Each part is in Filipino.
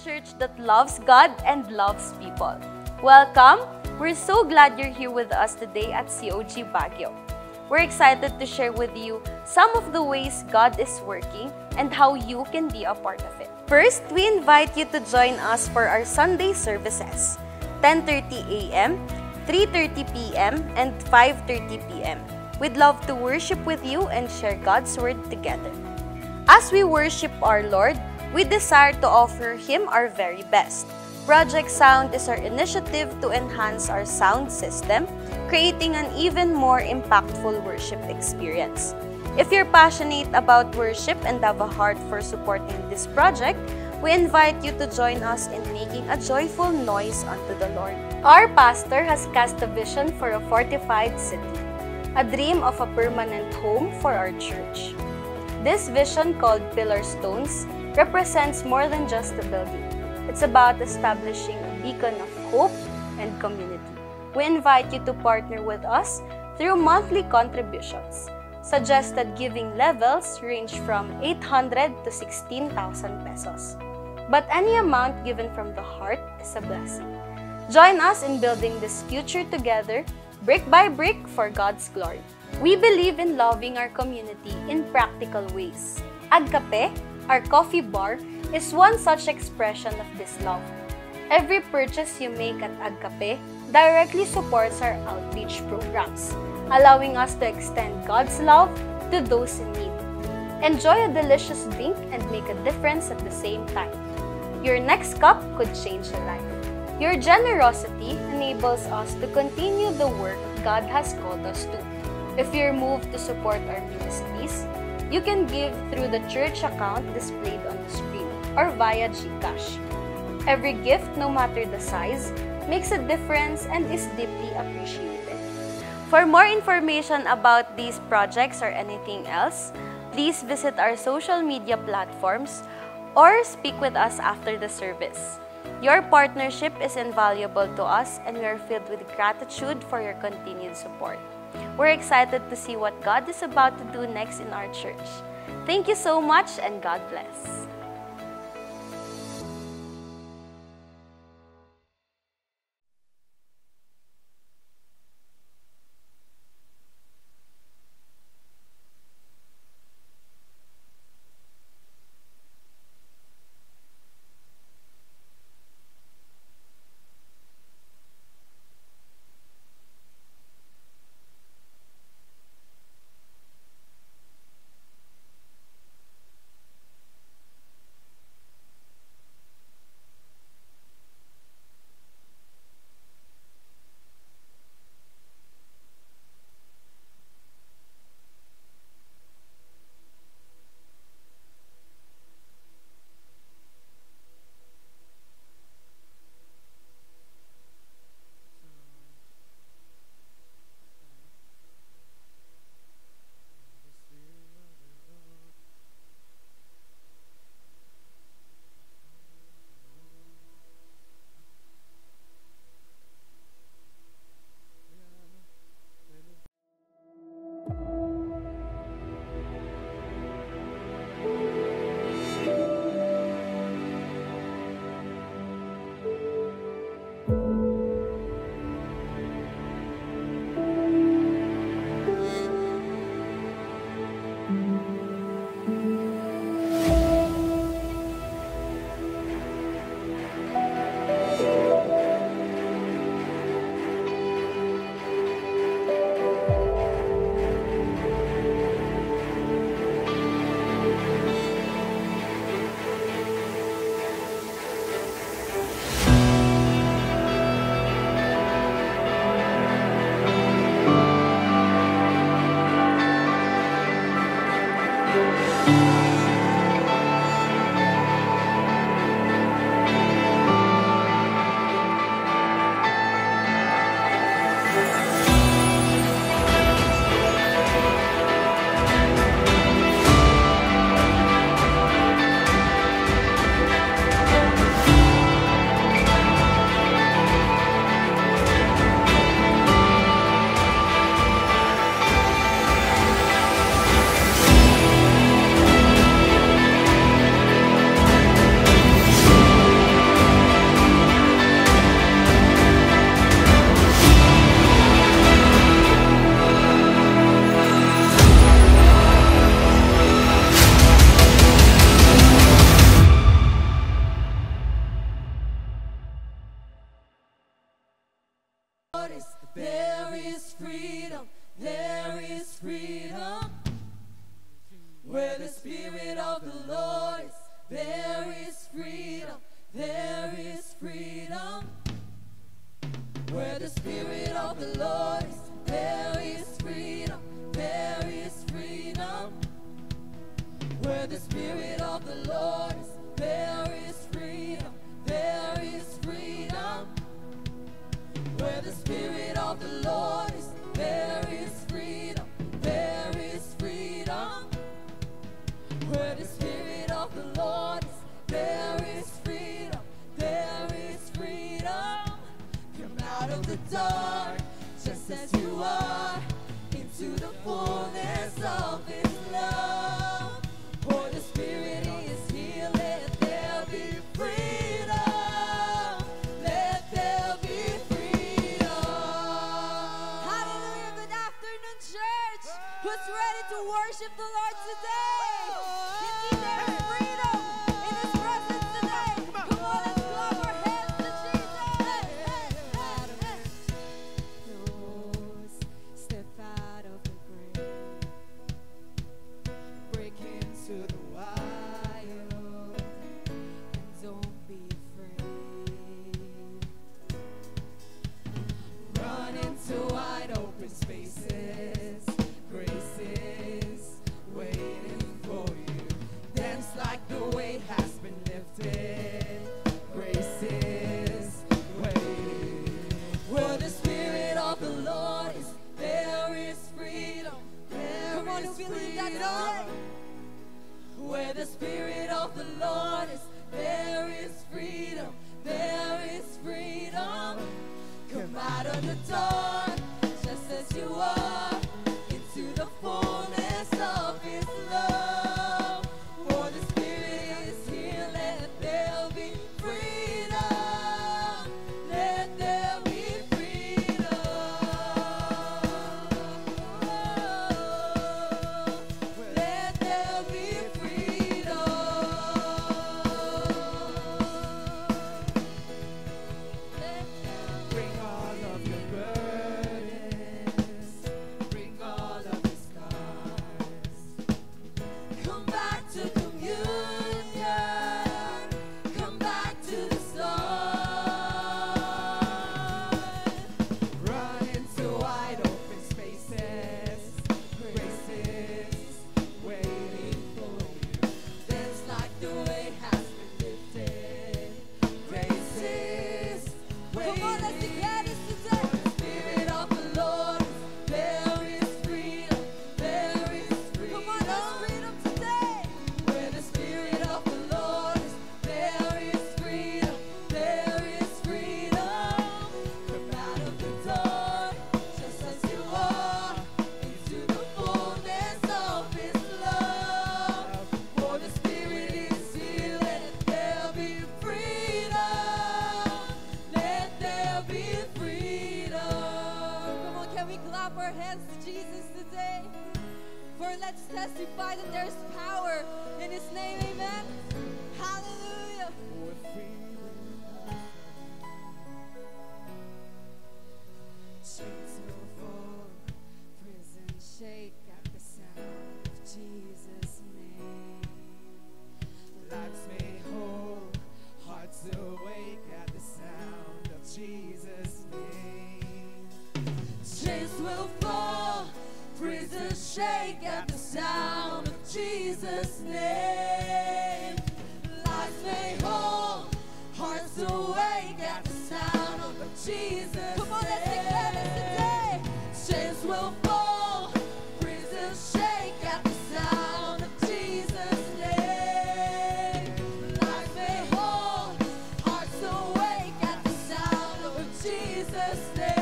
church that loves God and loves people. Welcome! We're so glad you're here with us today at COG Baguio. We're excited to share with you some of the ways God is working and how you can be a part of it. First, we invite you to join us for our Sunday services, 10:30 a.m., 3:30 p.m., and 5:30 p.m. We'd love to worship with you and share God's Word together. As we worship our Lord, we desire to offer Him our very best. Project Sound is our initiative to enhance our sound system, creating an even more impactful worship experience. If you're passionate about worship and have a heart for supporting this project, we invite you to join us in making a joyful noise unto the Lord. Our pastor has cast a vision for a fortified city, a dream of a permanent home for our church. This vision, called Pillar Stones, represents more than just a building. It's about establishing a beacon of hope and community. We invite you to partner with us through monthly contributions. Suggested giving levels range from 800 to 16,000 pesos. But any amount given from the heart is a blessing. Join us in building this future together, brick by brick, for God's glory. We believe in loving our community in practical ways. Agkape, our coffee bar, is one such expression of this love. Every purchase you make at Agkape directly supports our outreach programs, allowing us to extend God's love to those in need. Enjoy a delicious drink and make a difference at the same time. Your next cup could change a life. Your generosity enables us to continue the work God has called us to. If you're moved to support our ministries, you can give through the church account displayed on the screen or via GCash. Every gift, no matter the size, makes a difference and is deeply appreciated. For more information about these projects or anything else, please visit our social media platforms or speak with us after the service. Your partnership is invaluable to us, and we are filled with gratitude for your continued support. We're excited to see what God is about to do next in our church. Thank you so much, and God bless. worship the Lord today. Indeed, there is freedom in His presence today. Come on, let's clap our hands to Jesus. Step out of the grave, break into the wild, and don't be afraid. Run into wide open spaces. Grace is waiting for you. Dance like the weight has been lifted. Grace is waiting. Where the Spirit of the Lord is, there is freedom. Come on, who believe that today? Where the Spirit of the Lord is, there is freedom. There is freedom. Come out of the dark, just as you are, into the fullness of His love. For the Spirit is here, let there be freedom. Let there be freedom. Let there be freedom. Bring all of your burdens, bring all of your scars. Come back to communion, come back to the start. Run into wide open spaces. Grace is waiting for you. Dance like the weight has been lifted. Grace is waiting. Come on, let's declare this today. For the Spirit of the Lord, there is freedom. There is freedom. Come on, there's freedom today. Where the Spirit of the Lord is, there is freedom. There is freedom. Come out of the dark, just as you are, into the fullness of His love. For the Spirit is here, let there be freedom. Let there be freedom. Come on, can we clap our hands to Jesus today? For let's testify that there's power in His name, amen. Hallelujah. Chains will fall, prison shake at the sound of Jesus' name. Lives made whole, hearts awake at the sound of Jesus' name. Chains will fall, prisons shake at the sound of Jesus' name. Lives made whole, hearts awake at the sound of Jesus' name. Come on, let's declare this today. Chains will fall, prisons shake at the sound of Jesus' name. Lives made whole, hearts awake at the sound of Jesus' name.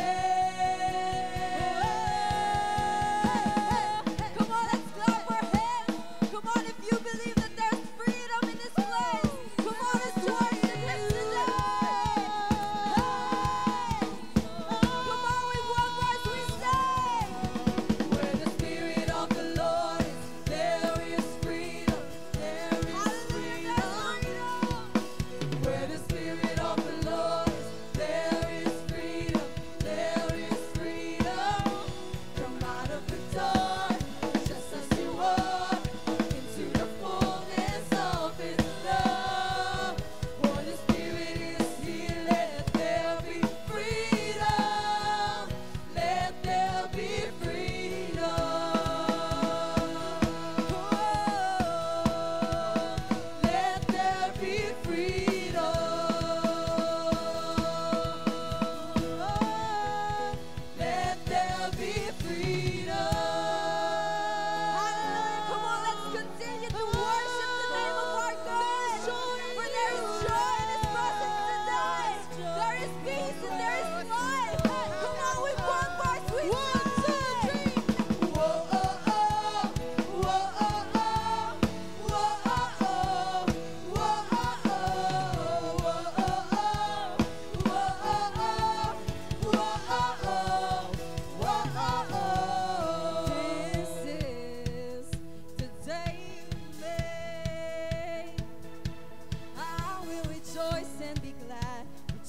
Come on,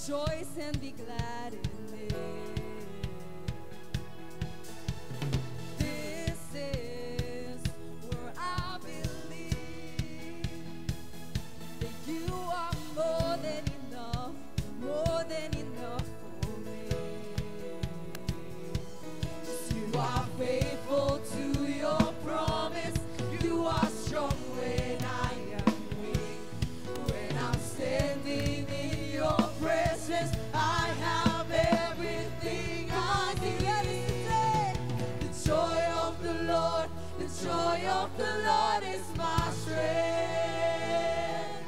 rejoice and be glad in it. This is where I believe that you are more than enough for me. 'Cause you are faithful to your promise. You are strong when I am weak. When I'm standing in your presence, I have everything I need. The joy of the Lord is my strength.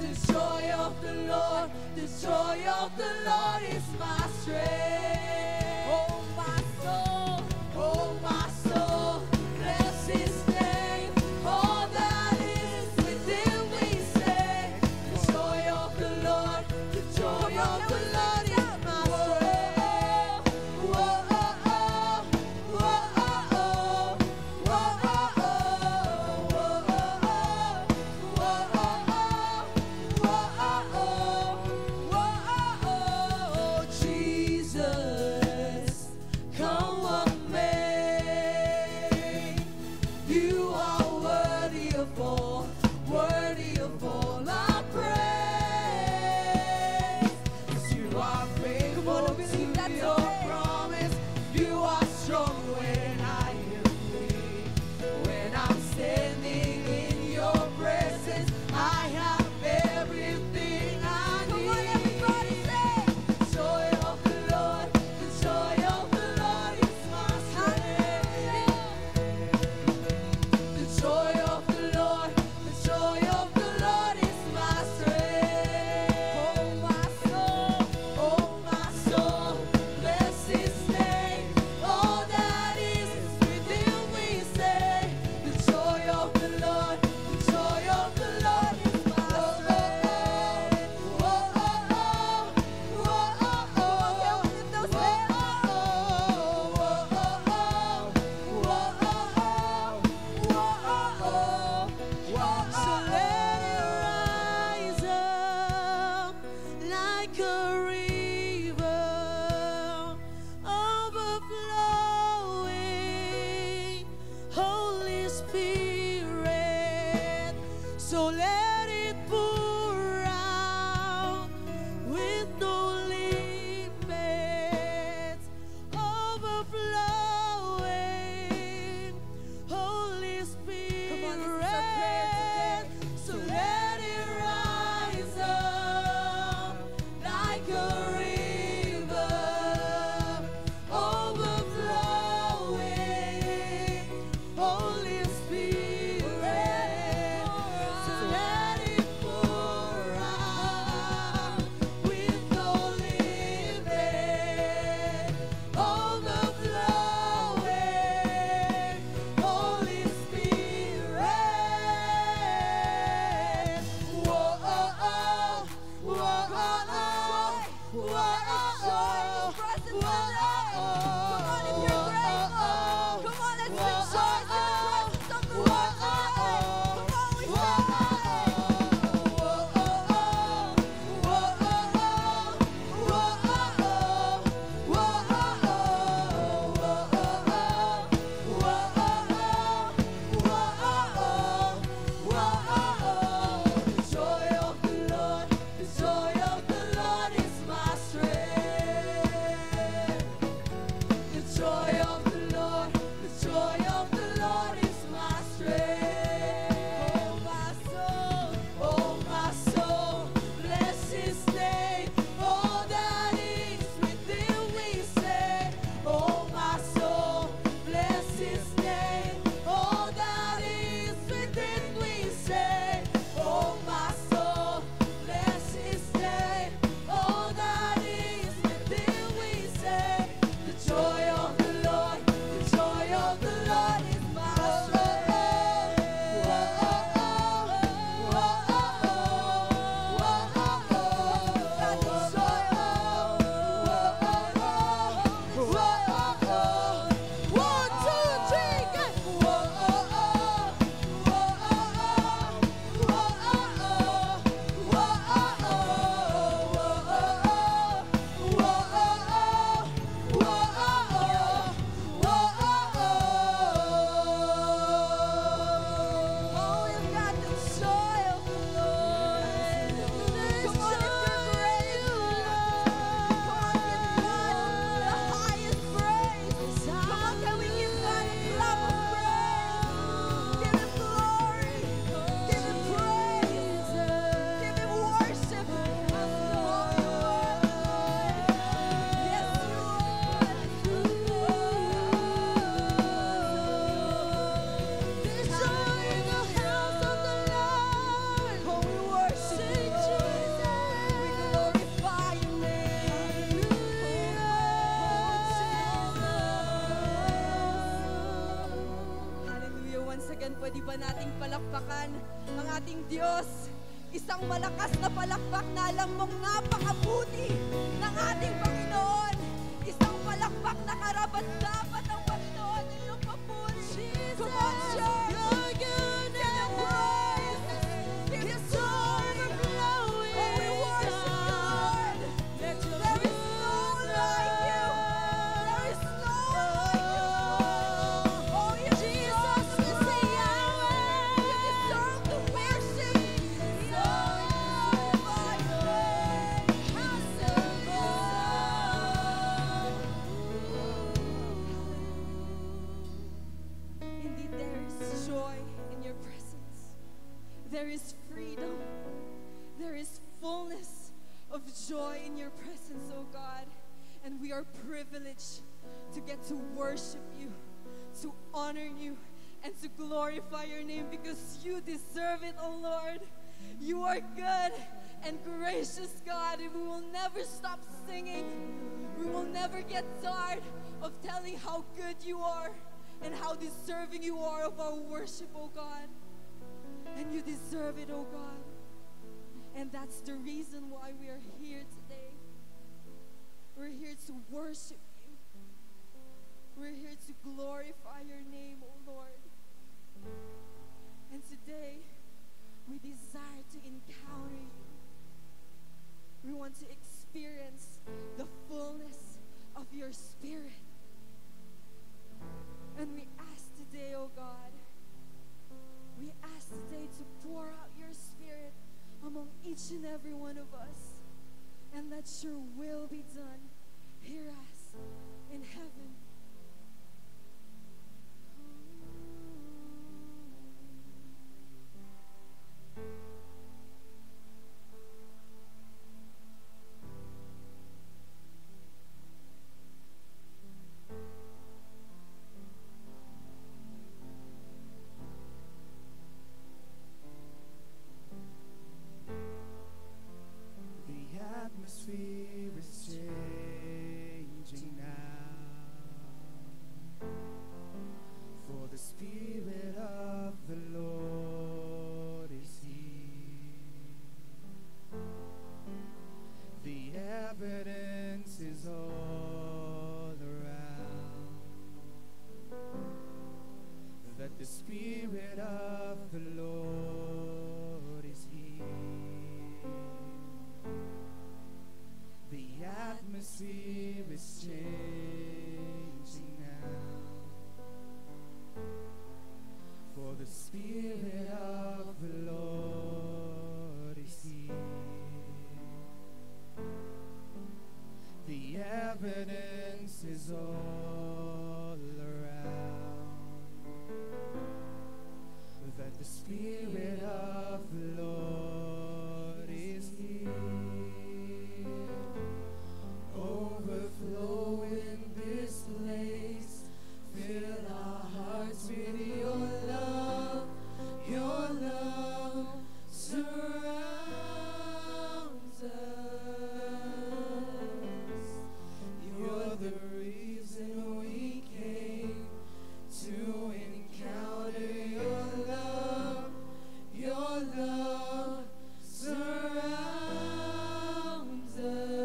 The joy of the Lord is my strength. Oh my soul, bless His name. All that is within me say, the joy of the Lord is my strength. Whoa, oh, oh, whoa, oh, oh, whoa, oh, oh, whoa, oh, oh, whoa, oh, oh, whoa, oh, oh, Jesus, come what may. You are worthy of all our praise. 'Cause you are faithful to your promise. You are strong when I am weak. When I'm standing in your presence, I have everything I need. Come on, everybody say, the joy of the Lord is my strength. The joy of the Lord is my strength. Oh my soul, bless His name. All that is within me say, the joy of the Lord is my strength. Whoa, oh, oh, whoa, oh, oh, whoa, oh, so let it rise up like a river, overflowing, Holy Spirit. So let it pour out with no limits, overflowing, Holy Spirit. So let it rise up like a Panginoon, ang ating Diyos. Isang malakas na palakpak na alam mong napakabuti ng ating Panginoon. Isang palakpak na karapat-dapat ng Panginoon. Inyong papuri. Come on, church! Your goodness is overflowing. Oh, we worship you, Lord. There is no like you. There is no like you. Oh, you deserve to say Yahweh. You deserve to worship. Indeed, there is joy in your presence. There is freedom. There is fullness of joy in your presence, oh God. And we are privileged to get to worship you, to honor you, and to glorify your name because you deserve it, oh Lord. You are good and gracious, God, and we will never stop singing. We will never get tired of telling how good you are and how deserving you are of our worship, oh God. And you deserve it, oh God. And that's the reason why we are here today. We're here to worship you. We're here to glorify your name, oh Lord. And today, we desire to encounter you. We want to experience the fullness of your Spirit. And we ask today, oh God, we ask today to pour out your Spirit among each and every one of us. And let your will be done here as in heaven. The atmosphere is changing now, for the Spirit of the Lord is here. The evidence is all around that the Spirit of the Lord is here. The atmosphere is changing now, for the Spirit of the Lord is here. The evidence is all around that the Spirit of the Lord is here. Overflow in this place, fill our hearts with your love. Your love surrounds us. You're the reason we came to encounter your love. Your love surrounds us.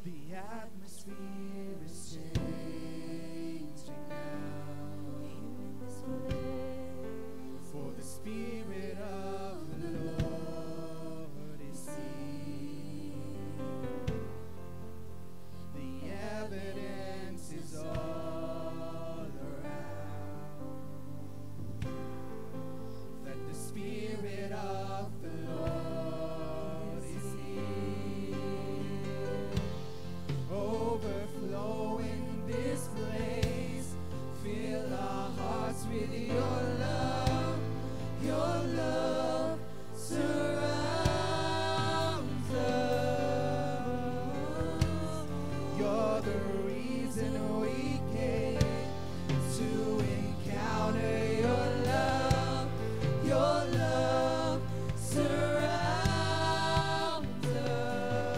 The atmosphere is changing now, for the Spirit of the Lord is here. The evidence is all around that the Spirit of the Lord is here. Overflow in this place, fill our hearts with your love. Your love surrounds us. You're the reason we came to encounter your love. Your love surrounds us.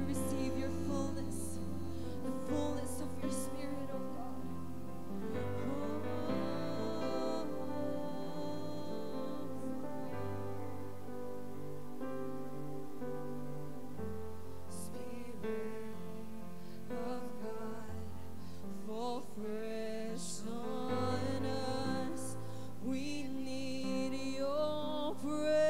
to receive your fullness, the fullness of your Spirit, oh God. Spirit of God, fall fresh on us. We need your presence.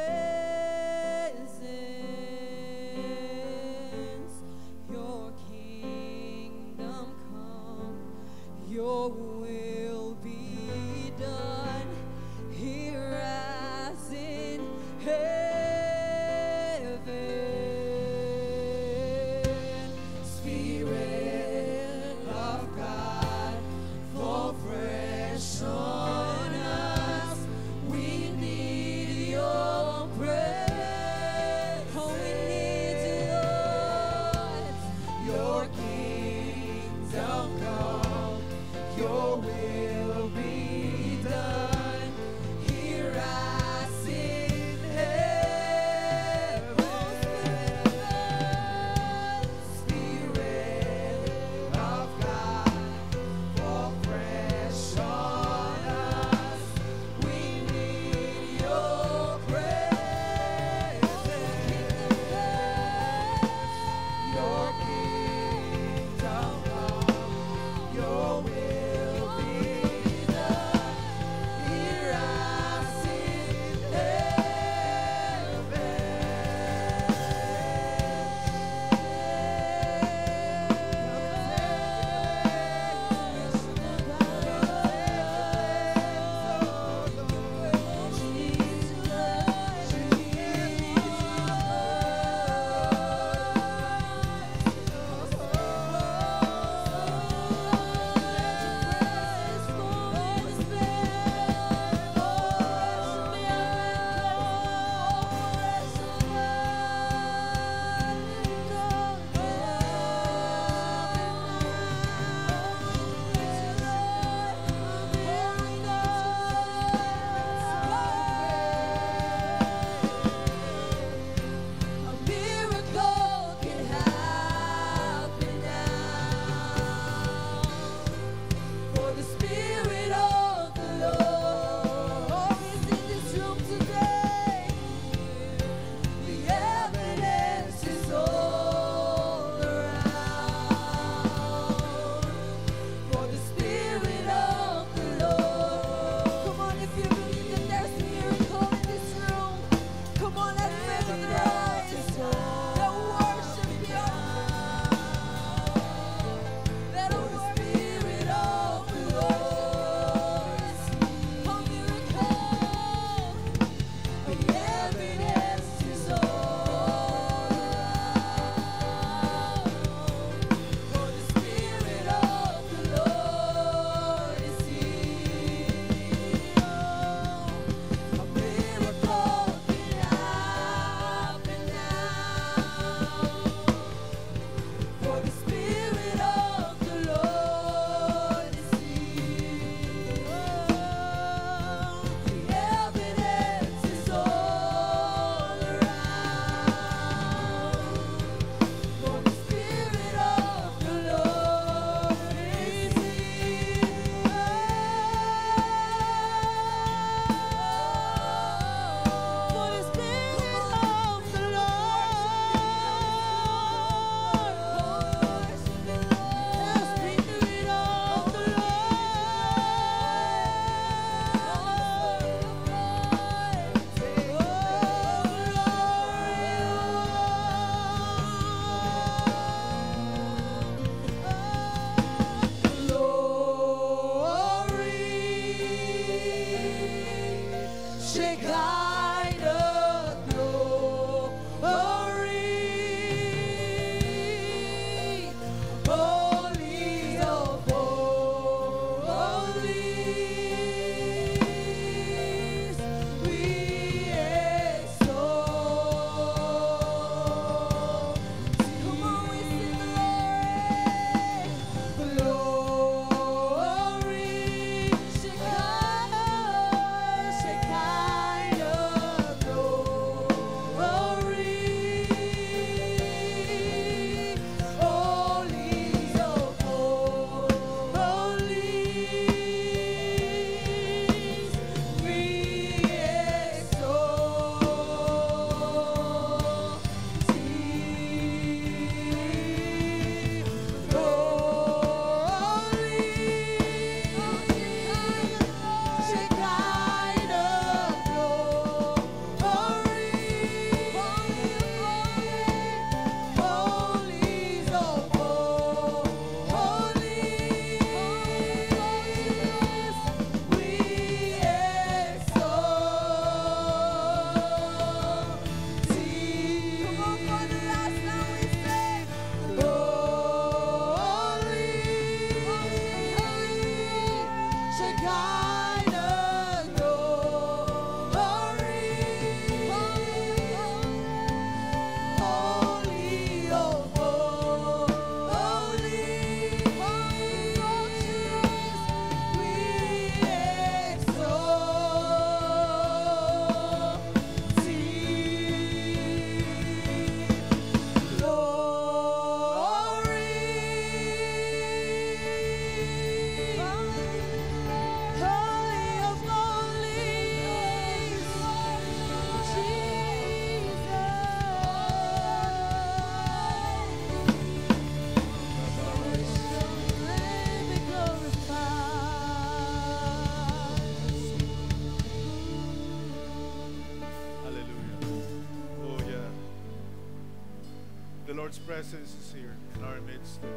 Lord's presence is here in our midst today.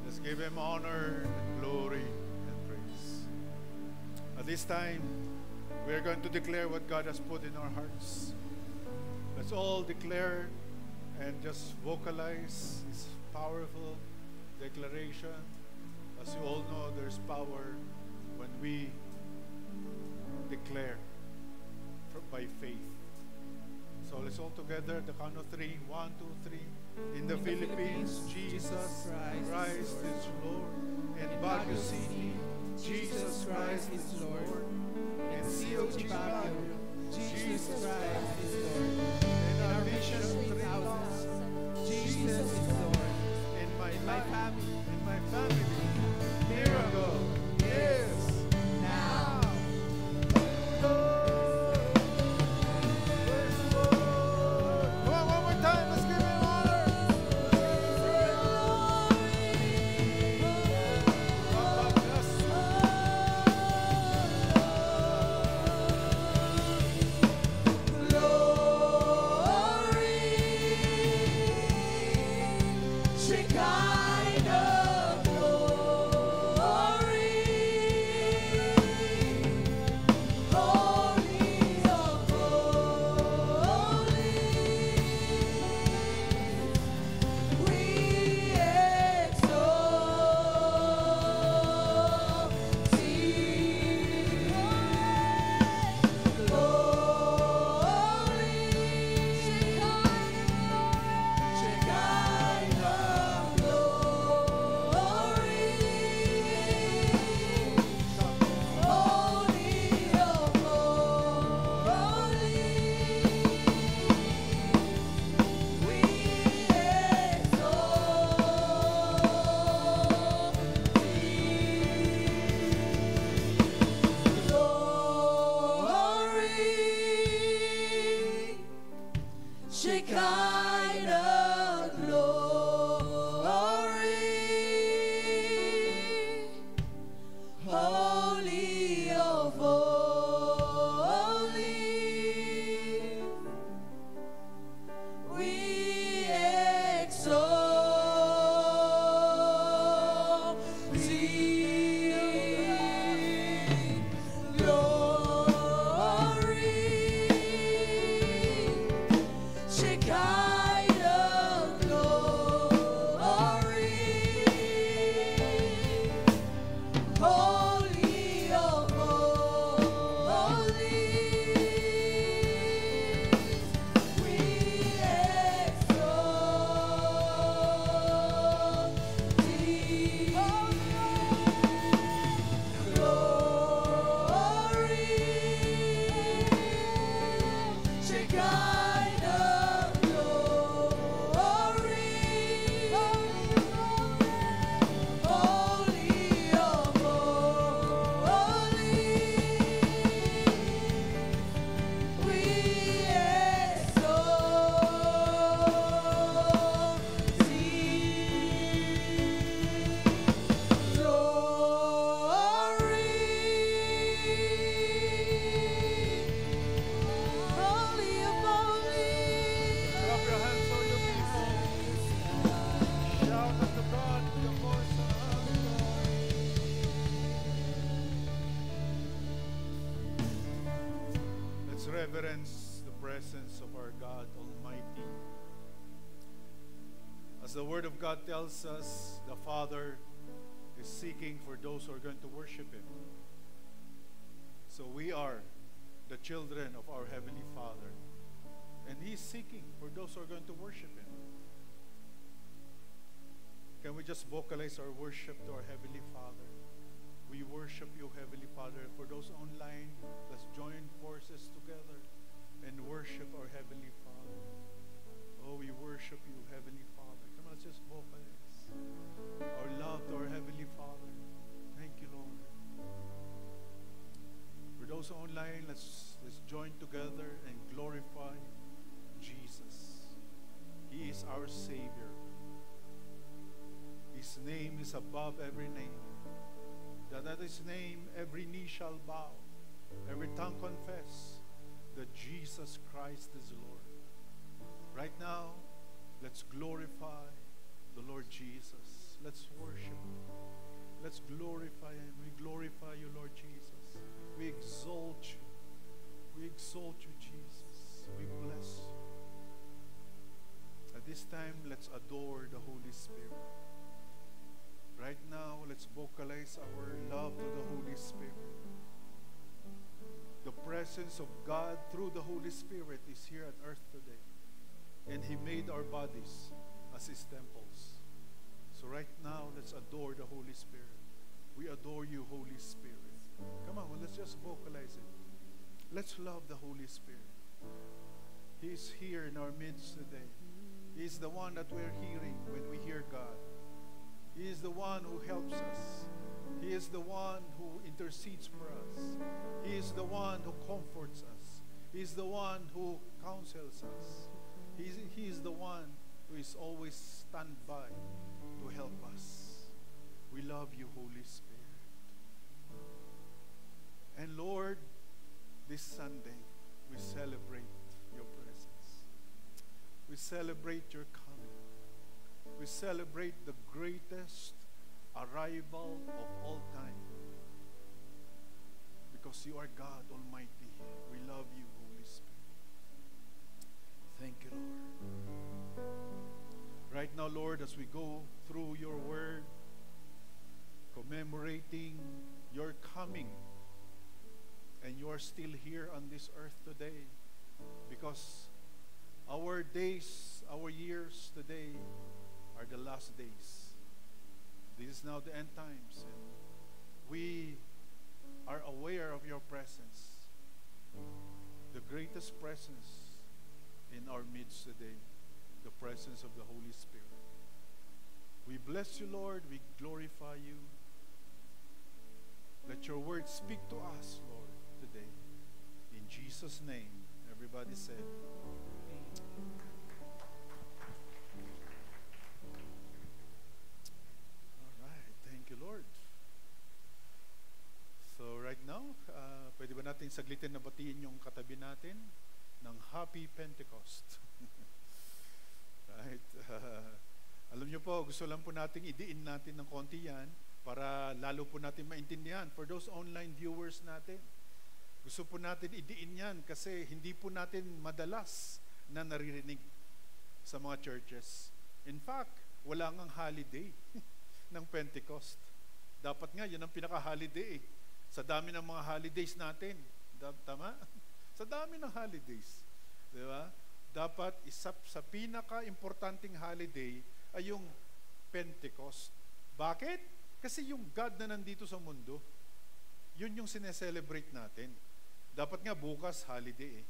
Let's give Him honor and glory and praise. At this time, we are going to declare what God has put in our hearts. Let's all declare and just vocalize His powerful declaration. As you all know, there's power when we declare by faith. So let's all together, the count of three. 1, 2, 3. In the Philippines, Jesus Christ is Lord. In Baguio City, Jesus Christ is Lord. In COG Baguio, Jesus Christ is Lord. In our Vision 3000, Jesus is Lord. In my family, miracle is now. Come on, one more time, let's give Him honor. Shekinah glory, Holy of holies, we exalt Thee. Glory, Shekinah glory, Holy of holies, we exalt Thee. Glory, Shekinah glory, Holy of holies, we exalt Thee. Glory, Shekinah glory, Holy of holies, we exalt Thee. Glory, Shekinah glory, Holy of holies, we exalt Thee. Glory, Holy of holies. Clap your hands, all you people. Shout unto God with the voice of glory. Let's reverence the presence of our God Almighty. As the Word of God tells us, the Father is seeking for those who are going to worship Him. So we are the children of our Heavenly Father. And He's seeking for those who are going to worship Him. Can we just vocalize our worship to our Heavenly Father? We worship You, Heavenly Father. For those online, let's join forces together and worship our Heavenly Father. Oh, we worship You, Heavenly Father. Come on, let's just vocalize our love to our Heavenly Father. Thank You, Lord. For those online, let's join together and glorify Jesus. He is our Savior. His name is above every name. That at His name every knee shall bow, every tongue confess that Jesus Christ is Lord. Right now, Let's glorify the Lord Jesus. Let's worship. Let's glorify Him. We glorify you, Lord Jesus. We exalt you. We exalt you, Jesus. We bless you. At this time, let's adore the Holy Spirit. Right now, let's vocalize our love to the Holy Spirit. The presence of God through the Holy Spirit is here on earth today. And He made our bodies as His temples. So right now, let's adore the Holy Spirit. We adore you, Holy Spirit. Come on, well, let's just vocalize it. Let's love the Holy Spirit. He is here in our midst today. He is the one that we're hearing when we hear God. He is the one who helps us. He is the one who intercedes for us. He is the one who comforts us. He is the one who counsels us. He is the one who is always stand by to help us. We love you, Holy Spirit. And Lord, this Sunday, we celebrate your presence. We celebrate your coming. We celebrate the greatest arrival of all time. Because you are God Almighty. We love you, Holy Spirit. Thank you, Lord. Right now, Lord, as we go through your word, commemorating your coming, and you are still here on this earth today, because our days, our years today are the last days. This is now the end times, and we are aware of your presence, the greatest presence in our midst today, the presence of the Holy Spirit. We bless you, Lord. We glorify you. Let your word speak to us, Lord, today. In Jesus' name, everybody said, all right. Thank you, Lord. So right now, pwede ba natin saglitin na batiin yung katabi natin ng Happy Pentecost? Right? Alam niyo po, gusto lang po nating idiin natin ng konti yan para lalo po natin maintindihan. For those online viewers natin, gusto po natin idiin yan kasi hindi po natin madalas na naririnig sa mga churches. In fact, wala ngang holiday ng Pentecost. Dapat nga, yun ang pinaka-holiday sa dami ng mga holidays natin. Tama? Sa dami ng holidays. Di ba? Dapat isa sa pinaka-importanting holiday ay yung Pentecost. Bakit? Kasi yung God na nandito sa mundo, yun yung sineselebrate natin. Dapat nga bukas holiday eh.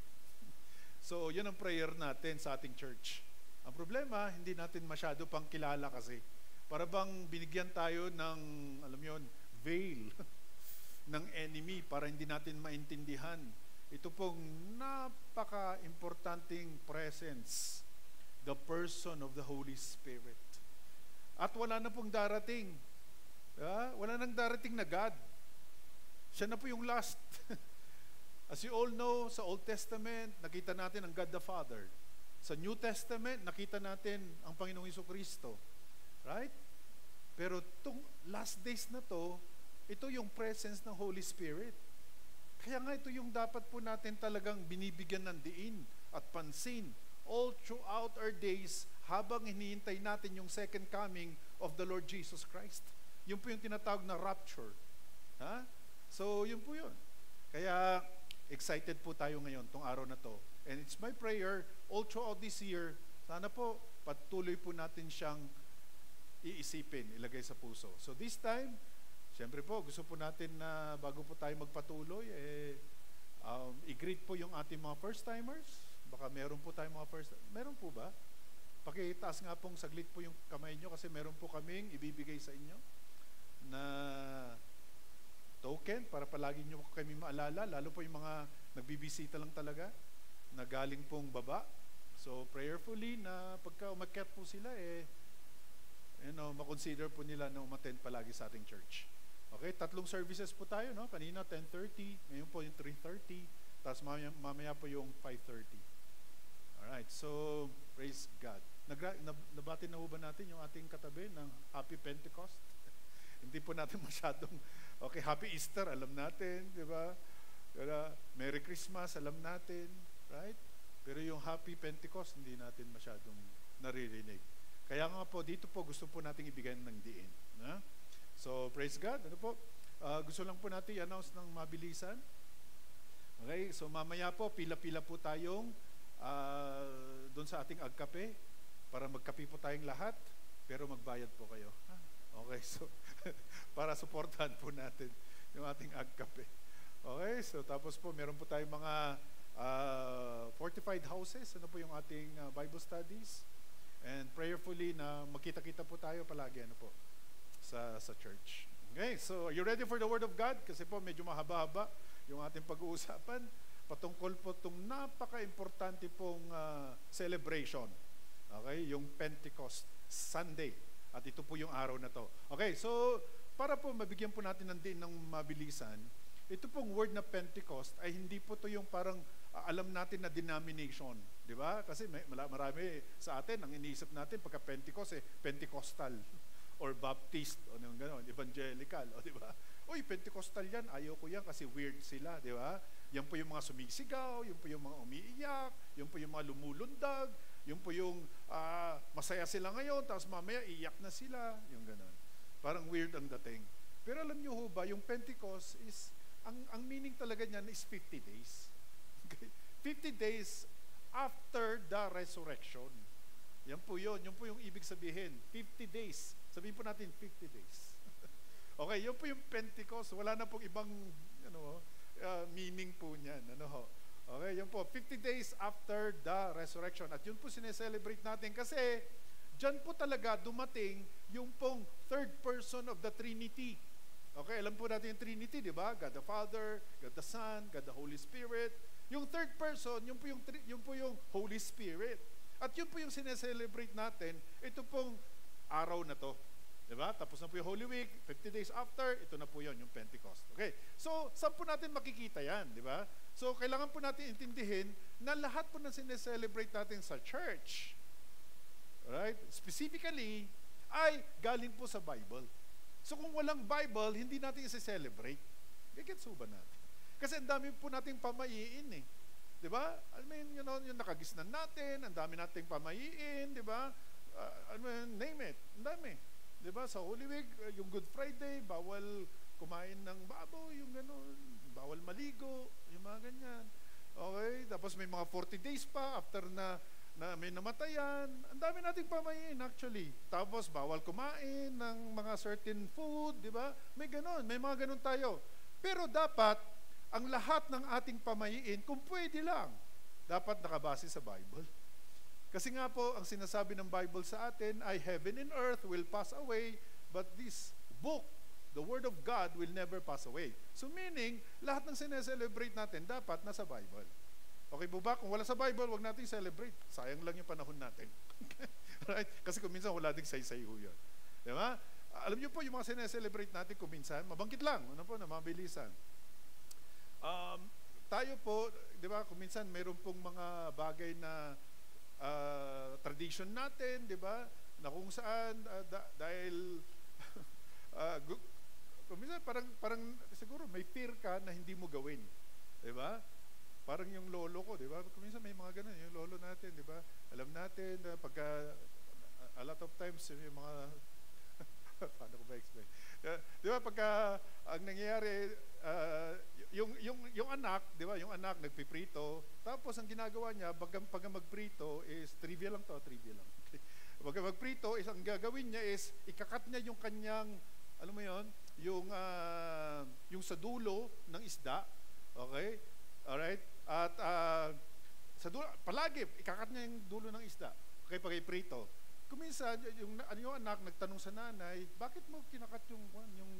So, yun ang prayer natin sa ating church. Ang problema, hindi natin masyado pang kilala kasi. Para bang binigyan tayo ng, alam yun, veil ng enemy para hindi natin maintindihan. Ito pong napaka-importanting presence, the person of the Holy Spirit. At wala na pong darating. Wala nang darating na God. Siya na po yung last. As you all know, sa Old Testament, nakita natin ang God the Father. Sa New Testament, nakita natin ang Panginoong Jesucristo. Right? Pero itong last days na to, ito yung presence ng Holy Spirit. Kaya nga ito yung dapat po natin talagang binibigyan ng diin at pansin all throughout our days habang hinihintay natin yung second coming of the Lord Jesus Christ. Yun po yung tinatawag na rapture. Ha? So, yun po yun. Kaya, excited po tayo ngayon, tong araw na to. And it's my prayer, all throughout this year, sana po, patuloy po natin siyang iisipin, ilagay sa puso. So, this time, siyempre po, gusto po natin na bago po tayo magpatuloy, i-greet po yung ating mga first-timers. Baka meron po tayong mga meron po ba? Pakitaas nga pong saglit po yung kamay nyo kasi meron po kaming ibibigay sa inyo na token para palagi nyo kami maalala, lalo po yung mga nagbibisita lang talaga na galing pong baba. So prayerfully na pagka umakyat po sila makonsider po nila na umattend palagi sa ating church. Okay, 3 services po tayo, no? Kanina 10:30, ngayon po yung 3:30, tapos mamaya po yung 5:30. Alright, so praise God. Nabati na ho ba natin yung ating katabi ng Happy Pentecost? Hindi po natin masyadong, okay, Happy Easter, alam natin, di ba? Merry Christmas, alam natin, right? Pero yung Happy Pentecost, hindi natin masyadong naririnig. Kaya nga po, dito po gusto po natin ibigay ng diin. Na? So, praise God. Ano po? Gusto lang po natin i-announce ng mabilisan. Okay, so mamaya po, pila-pila po tayong doon sa ating agkape para magkape po tayong lahat, pero magbayad po kayo. Okay, so para suportahan po natin yung ating agkape. Okay, so tapos po meron po tayong mga fortified houses, ano po yung ating Bible studies, and prayerfully na magkita-kita po tayo palagi ano po sa church. Okay, so are you ready for the Word of God? Kasi po medyo mahaba-haba yung ating pag-uusapan patungkol po itong napaka-importante pong celebration. Okay, yung Pentecost Sunday. At ito po yung araw na to. Okay, so para po mabigyan po natin ng din ng mabilisan, ito pong word na Pentecost ay hindi po to yung parang alam natin na denomination, di ba? Kasi marami sa atin ang iniisip natin pagka Pentecost Pentecostal or Baptist o nang gano'n, evangelical, o di ba? Uy, Pentecostal yan, ayaw ko yan kasi weird sila, di ba? Yan po yung mga sumisigaw, yan po yung mga umiiyak, yan po yung mga lumulundag, yung po yung masaya sila ngayon, tapos mamaya iyak na sila, yung gano'n. Parang weird ang dating. Pero alam nyo ho ba, yung Pentecost is, ang meaning talaga niyan is 50 days. Okay? 50 days after the resurrection. Yan po yun yung ibig sabihin. 50 days. Sabihin po natin 50 days. Okay, yun po yung Pentecost. Wala na pong ibang meaning po niyan. Okay, yun po. 50 days after the resurrection. At yun po sineselebrate natin kasi dyan po talaga dumating yung pong third person of the Trinity. Okay, alam po natin yung Trinity, di ba? God the Father, God the Son, God the Holy Spirit. Yung third person, yun po yung Holy Spirit. At yun po yung sineselebrate natin, ito pong araw na to. Diba? Tapos na po yung Holy Week, 50 days after, ito na po yun, yung Pentecost. Okay? So, saan po natin makikita yan? Diba? So, kailangan po natin intindihin na lahat po na sineselebrate natin sa church, right? Specifically, ay galing po sa Bible. So, kung walang Bible, hindi natin isi-celebrate. Gets ba natin? Kasi ang dami po nating pamayiin eh. Di ba? I mean, yung nakagisnan natin, ang dami nating pamayiin, di ba? Name it. Ang dami. Di ba? Sa Holy Week, yung Good Friday, bawal kumain ng baboy, yung gano'n. Bawal maligo, yung mga ganyan. Okay? Tapos may mga 40 days pa after na may namatayan. Ang dami nating pamayiin actually. Tapos bawal kumain ng mga certain food, di ba? May gano'n. May mga gano'n tayo. Pero dapat, ang lahat ng ating pamayiin, kung pwede lang, dapat nakabase sa Bible. Kasi nga po, ang sinasabi ng Bible sa atin ay heaven and earth will pass away, but this book, the Word of God, will never pass away. So meaning, lahat ng sineselebrate natin, dapat nasa Bible. Okay po ba? Kung wala sa Bible, wag natin celebrate. Sayang lang yung panahon natin. Right? Kasi kung minsan wala ding say-say ho yun. Di ba? Alam niyo po, yung mga sineselebrate natin kung minsan, mabangkit lang. Ano po, na mabilisan. Tayo po, di ba, kung minsan mayroon pong mga bagay na tradition natin, di ba, na kung saan, dahil, kung minsan parang siguro may fear ka na hindi mo gawin. Di ba? Parang yung lolo ko, di ba? Kung minsan may mga ganun, yung lolo natin, di ba? Alam natin, pagka, a lot of times, yung mga, paano ko ba explain? Di ba, pagka, ang nangyayari, yung anak, di ba, yung anak nagpiprito, tapos ang ginagawa niya, pag magprito is, trivia lang. Okay. Pag magprito is, ang gagawin niya is, ikakat niya yung kanyang, alam mo yon, yung sa dulo ng isda, okay? Alright? At sa dulo, palagi, ikakat niya yung dulo ng isda, okay, pag iprito. Kuminsan, yung anak nagtanong sa nanay, bakit mo kinakat yung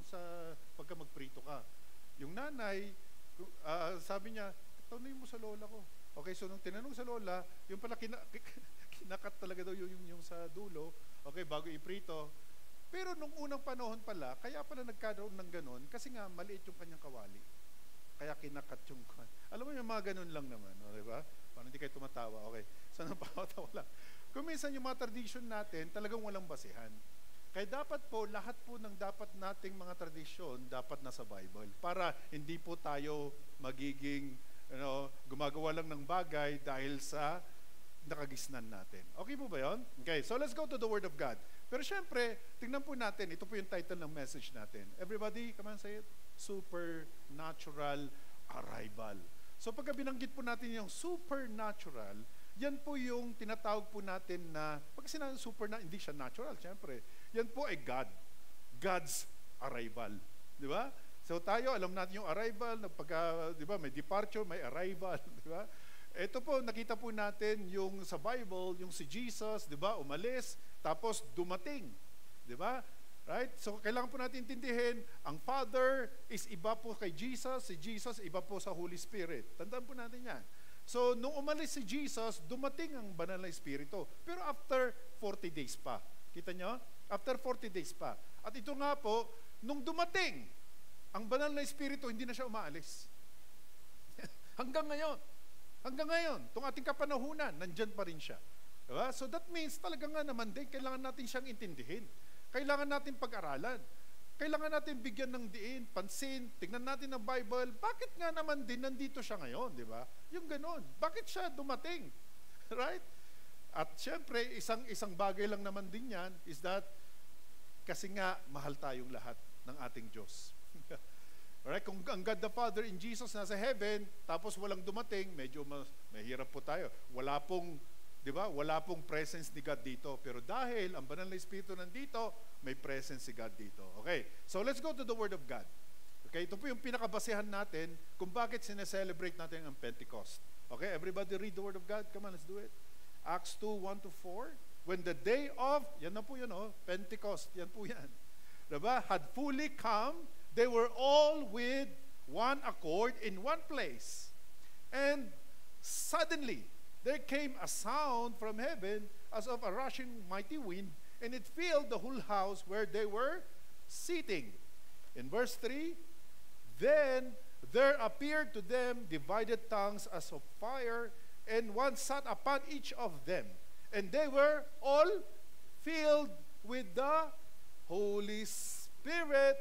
sa pagka magprito ka? Yung nanay, sabi niya, tanongin mo sa lola ko. Okay, so nung tinanong sa lola, yung pala kinakat talaga daw yung sa dulo, okay, bago iprito. Pero nung unang panahon pala, kaya pala nagkaroon ng ganon, kasi nga maliit yung kanyang kawali. Kaya kinakat yung alam mo yung mga ganon lang naman, di ba? Parang hindi kayo tumatawa, okay. So napakatawa lang. Kung minsan yung mga tradition natin, talagang walang basehan. Kaya dapat po, lahat po ng dapat nating mga tradisyon, dapat nasa Bible. Para hindi po tayo magiging, gumagawa lang ng bagay dahil sa nakagisnan natin. Okay po ba yun? Okay, so let's go to the Word of God. Pero syempre, tingnan po natin, ito po yung title ng message natin. Everybody, come on, say it. Supernatural arrival. So pagka binanggit po natin yung supernatural, yan po yung tinatawag po natin na, pag sinabi hindi siya natural, syempre. Yan po ay God. God's arrival. Di ba? So tayo, alam natin yung arrival, di ba, may departure, may arrival, di ba? Ito po, nakita po natin yung sa Bible, yung si Jesus, di ba, umalis, tapos dumating. Di ba? Right? So kailangan po natin intindihin, ang Father is iba po kay Jesus, si Jesus iba po sa Holy Spirit. Tandaan po natin yan. So, nung umalis si Jesus, dumating ang banal na Espiritu. Pero after 40 days pa. Kita nyo? After 40 days pa. At ito nga po, nung dumating, ang banal na Espiritu, hindi na siya umaalis. Hanggang ngayon, itong ating kapanahunan, nandyan pa rin siya. Diba? So that means, talaga nga naman din, kailangan natin siyang intindihin. Kailangan natin pag-aralan. Kailangan natin bigyan ng diin, pansin, tingnan natin ang Bible, bakit nga naman din nandito siya ngayon, di ba? Yung ganon. Bakit siya dumating? Right? At syempre, isang bagay lang naman din yan is that kasi nga mahal tayong lahat ng ating Diyos. Alright? Kung ang God the Father in Jesus nasa heaven, tapos walang dumating, medyo mahirap po tayo. Wala pong, di ba? Wala pong presence ni God dito. Pero dahil ang banal na Espiritu nandito, may presence si God dito. Okay, so let's go to the Word of God. Okay, ito po yung pinakabasehan natin kung bakit sineselebrate natin ang Pentecost. Okay, everybody read the Word of God. Come on, let's do it. Acts 2:1-4. When the day of, yan na po yun, Pentecost, yan po yan. Diba? Had fully come, they were all with one accord in one place. And suddenly, there came a sound from heaven as of a rushing mighty wind, and it filled the whole house where they were sitting. In verse 3, then there appeared to them divided tongues as of fire, and one sat upon each of them. And they were all filled with the Holy Spirit.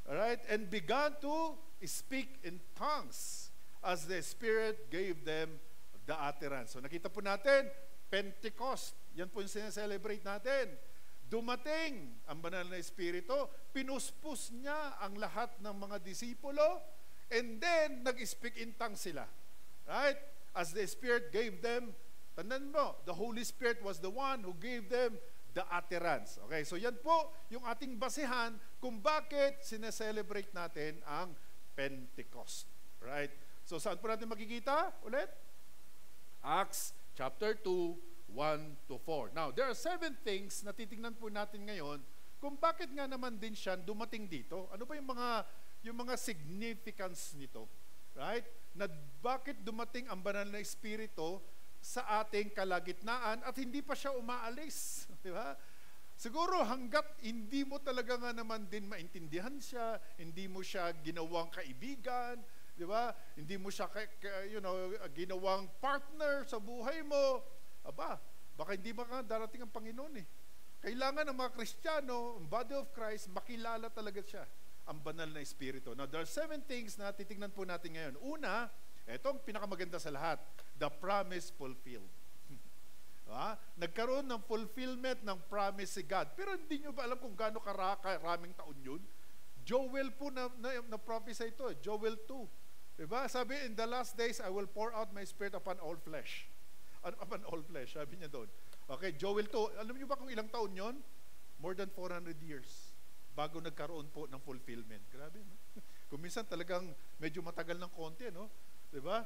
All right, and began to speak in tongues as the Spirit gave them the utterance. So nakita po natin, Pentecost, yan po yung sineselebrate natin. Dumating ang banal na Espiritu, pinuspos niya ang lahat ng mga disipulo, and then nag-speak in tongues sila. Right? As the Spirit gave them, tandaan mo, the Holy Spirit was the one who gave them the utterance. Okay, so yan po yung ating basehan kung bakit sineselebrate natin ang Pentecost. Right? So saan po natin makikita ulit? Acts chapter 2, 1-4. Now, there are 7 things na titingnan po natin ngayon kung bakit nga naman din siya dumating dito. Ano ba yung mga significance nito? Right? Na bakit dumating ang banal na Espiritu sa ating kalagitnaan at hindi pa siya umaalis. Di ba? Siguro hanggat hindi mo talaga nga naman din maintindihan siya, hindi mo siya ginawang kaibigan, di ba? Hindi mo siya ginawang partner sa buhay mo. Aba, baka hindi ba nga darating ang Panginoon eh. Kailangan ng mga Kristiyano, ang body of Christ, makilala talaga siya, ang banal na Espiritu. Now, there are 7 things na titignan po natin ngayon. Una, itong pinakamaganda sa lahat, the promise fulfilled. Nagkaroon ng fulfillment ng promise si God. Pero hindi nyo ba alam kung gaano karaming taon yun? Joel po na prophesy ito, Joel 2. Diba? Sabi, in the last days, I will pour out my Spirit upon all flesh. Upon all flesh, sabi niya doon. Okay, Joel 2. Alam niyo ba kung ilang taon yon? More than 400 years bago nagkaroon po ng fulfillment. Grabe, no? Kung minsan talagang medyo matagal ng konti, no? Diba?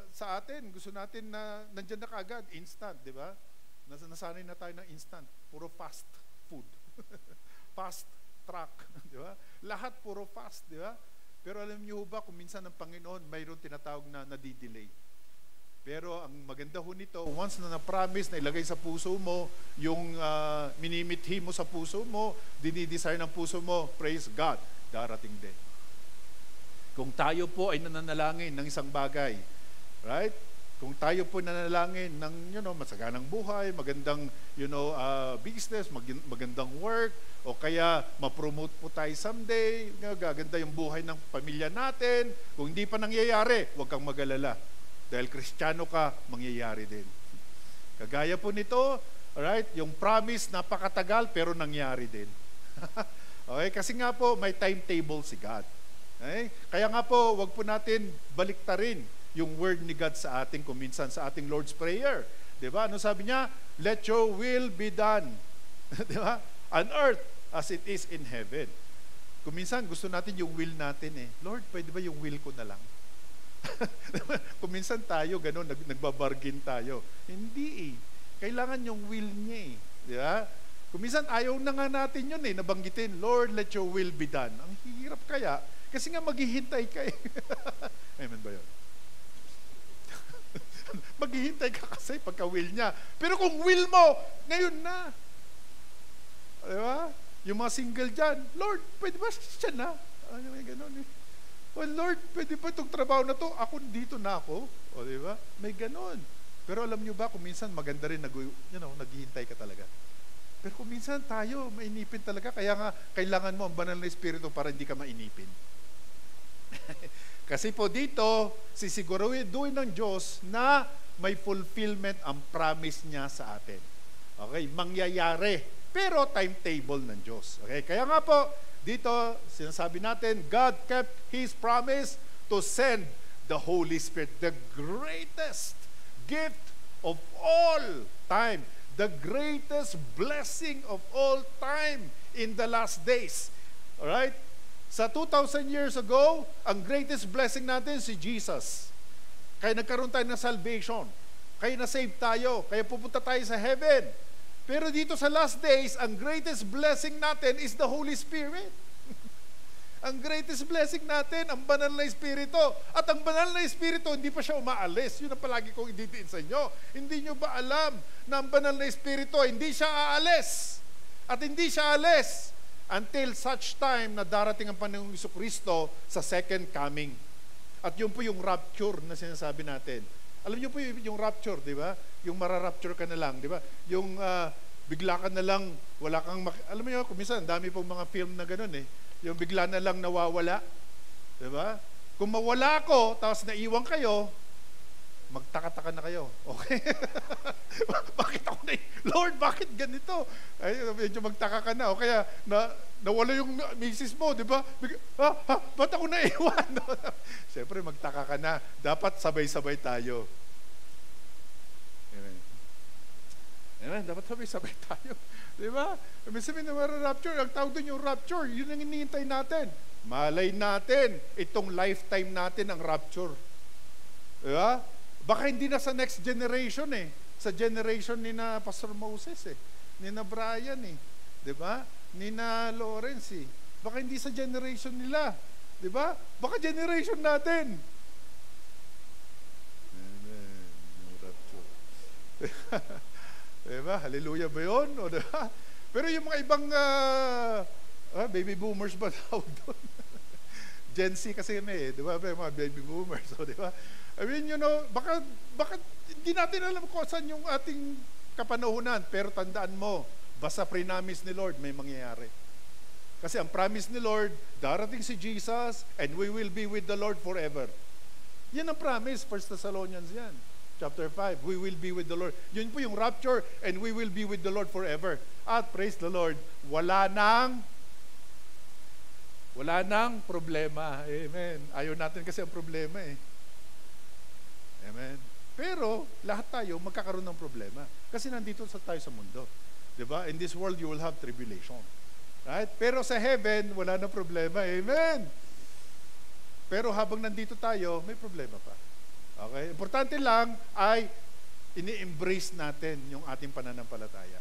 Sa atin, gusto natin na nandyan na kaagad, instant, diba? Nasanay na tayo ng instant. Puro fast food. Fast track, diba? Lahat puro fast, diba? Pero alam niyo ba kung minsan ng Panginoon mayroon tinatawag na nadidelay. Pero ang maganda ho nito, once na na-promise na ilagay sa puso mo, yung minimithi mo sa puso mo, dinidesire ng puso mo, praise God, darating din. Kung tayo po ay nananalangin ng isang bagay, right? Kung tayo po nanalangin ng, masaganang buhay, magandang, business, magandang work, o kaya ma-promote po tayo someday, gaganda yung buhay ng pamilya natin. Kung hindi pa nangyayari, huwag kang mag-alala. Dahil Kristiyano ka, mangyayari din. Kagaya po nito, alright, yung promise napakatagal pero nangyari din. Okay, kasi nga po may timetable si God. Okay? Kaya nga po, wag po natin baliktarin yung word ni God sa ating kung minsan sa ating Lord's Prayer. 'Di ba? Ano sabi niya? Let your will be done. 'Di ba? On earth as it is in heaven. Kung minsan gusto natin yung will natin Lord, pwede ba yung will ko na lang? Kung minsan tayo gano'n, nagbabargain tayo. Hindi Kailangan yung will niya Di ba? Kung minsan ayaw na nga natin yun nabanggitin, Lord, let your will be done. Ang hirap kaya, kasi nga maghihintay ka Amen ba yun? Maghihintay ka kasi pagka will niya. Pero kung will mo, ngayon na. Di ba? Yung mga single dyan, Lord, pwede ba siya na? Ano may gano'n Well, Lord, pwede ba itong trabaho na to? Ako dito na ako. O, di ba? May gano'n. Pero alam nyo ba, kung minsan maganda rin naghihintay ka talaga. Pero kung minsan tayo, mainipin talaga. Kaya nga, kailangan mo ang banal na Espiritu para hindi ka mainipin. Kasi po dito, sisiguraduhin ng Diyos na may fulfillment ang promise niya sa atin. Okay? Mangyayari. Pero timetable ng Diyos. Okay? Kaya nga po, dito, sinasabi natin, God kept His promise to send the Holy Spirit, the greatest gift of all time, the greatest blessing of all time in the last days. Alright? Sa 2,000 years ago, ang greatest blessing natin si Jesus. Kaya nagkaroon tayo ng salvation. Kaya na-save tayo. Kaya pupunta tayo sa heaven. Pero dito sa last days, ang greatest blessing natin is the Holy Spirit. Ang greatest blessing natin, ang banal na Espiritu. At ang banal na Espiritu, hindi pa siya umaalis. Yun ang palagi kong ididiin sa inyo. Hindi nyo ba alam na ang banal na Espiritu, hindi siya aalis. At hindi siya aalis until such time na darating ang Panginoong Jesucristo sa second coming. At yun po yung rapture na sinasabi natin. Alam niyo po yung rapture, di ba? Yung mararapture ka na lang, di ba? Yung bigla ka na lang, wala kang alam mo yun, kuminsan, dami pong mga film na ganun Yung bigla na lang nawawala. Di ba? Kung mawala ako, tapos naiwan kayo, magtaka-taka na kayo. Okay? Bakit ako Lord, bakit ganito? Ay, medyo magtaka ka na. O kaya, nawala yung misis mo, di ba? Ba't ako naiwan? Siyempre, magtaka ka na. Dapat sabay-sabay tayo. Amen. Amen. Dapat sabay-sabay tayo. Di ba? Sabihin na rapture, ang tawag doon yung rapture, yun ang hinihintay natin. Malay natin, itong lifetime natin ang rapture. Di ba? Baka hindi na sa next generation Sa generation ni na Pastor Moses ni na Brian Di ba? Ni na Lawrence Baka hindi sa generation nila. Di ba? Baka generation natin. Amen. Yung rapture. Di ba? Hallelujah ba yun? O, diba? Pero yung mga ibang baby boomers ba tawag doon? Gen Z kasi kami di ba? Mga baby boomers. So, di ba? I mean, baka hindi natin alam kung saan yung ating kapanahunan. Pero tandaan mo, basta pre-promise ni Lord, may mangyayari. Kasi ang promise ni Lord, darating si Jesus, and we will be with the Lord forever. Yan ang promise, 1 Thessalonians yan. Chapter 5, we will be with the Lord. Yun po yung rapture, and we will be with the Lord forever. At praise the Lord, wala nang problema. Amen. Ayaw natin kasi ang problema Amen. Pero, lahat tayo magkakaroon ng problema. Kasi nandito tayo sa mundo. Diba? In this world, you will have tribulation. Right? Pero sa heaven, wala na problema. Amen. Pero habang nandito tayo, may problema pa. Okay? Importante lang ay ini-embrace natin yung ating pananampalataya.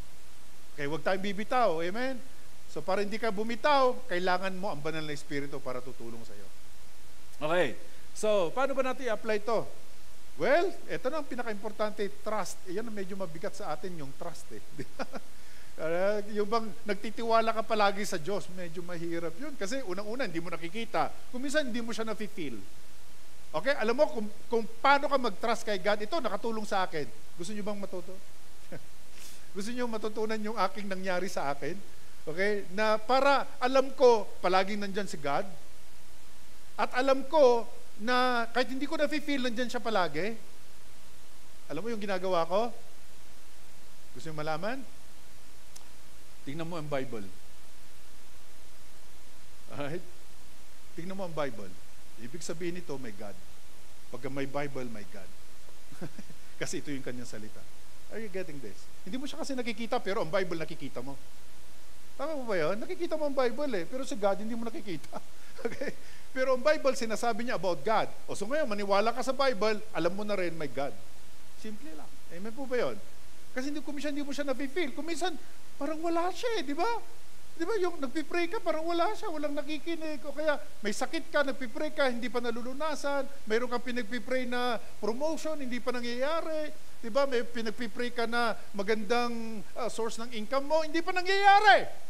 Okay, huwag tayong bibitaw. Amen? So, para hindi ka bumitaw, kailangan mo ang banal na Espiritu para tutulong sa iyo. Okay. So, paano ba natin i-apply ito? Well, ito na ang pinaka-importante, trust. Yan ang medyo mabigat sa atin, yung trust yung bang nagtitiwala ka palagi sa Diyos, medyo mahirap yun. Kasi unang-una, hindi mo nakikita. Kung minsan, hindi mo siya nafe-feel. Okay? Alam mo kung paano ka mag-trust kay God, ito nakatulong sa akin. Gusto niyo bang matuto? Gusto niyo matutunan yung aking nangyari sa akin? Okay? Na para alam ko, palaging nandyan si God. At alam ko na kahit hindi ko na-feel, nandyan siya palagi. Alam mo yung ginagawa ko? Gusto niyo malaman? Tingnan mo ang Bible. Alright? Tingnan mo ang Bible. Ibig sabihin nito, may God. Pagka may Bible, may God. Kasi ito yung kanyang salita. Are you getting this? Hindi mo siya kasi nakikita, pero ang Bible nakikita mo. Tama mo ba yun? Nakikita mo ang Bible pero si God hindi mo nakikita. Okay? Pero ang Bible, sinasabi niya about God. O so ngayon, maniwala ka sa Bible, alam mo na rin may God. Simple lang. Amen po ba yun? Kasi hindi mo siya na-feel. Kung minsan, parang wala siya di ba? Di ba, yung nagpipray ka, parang wala siya, walang nakikinig. O kaya, may sakit ka, nagpipray ka, hindi pa nalulunasan. Mayroon kang pinagpipray na promotion, hindi pa nangyayari. Di ba, may pinagpipray ka na magandang source ng income mo, hindi pa nangyayari.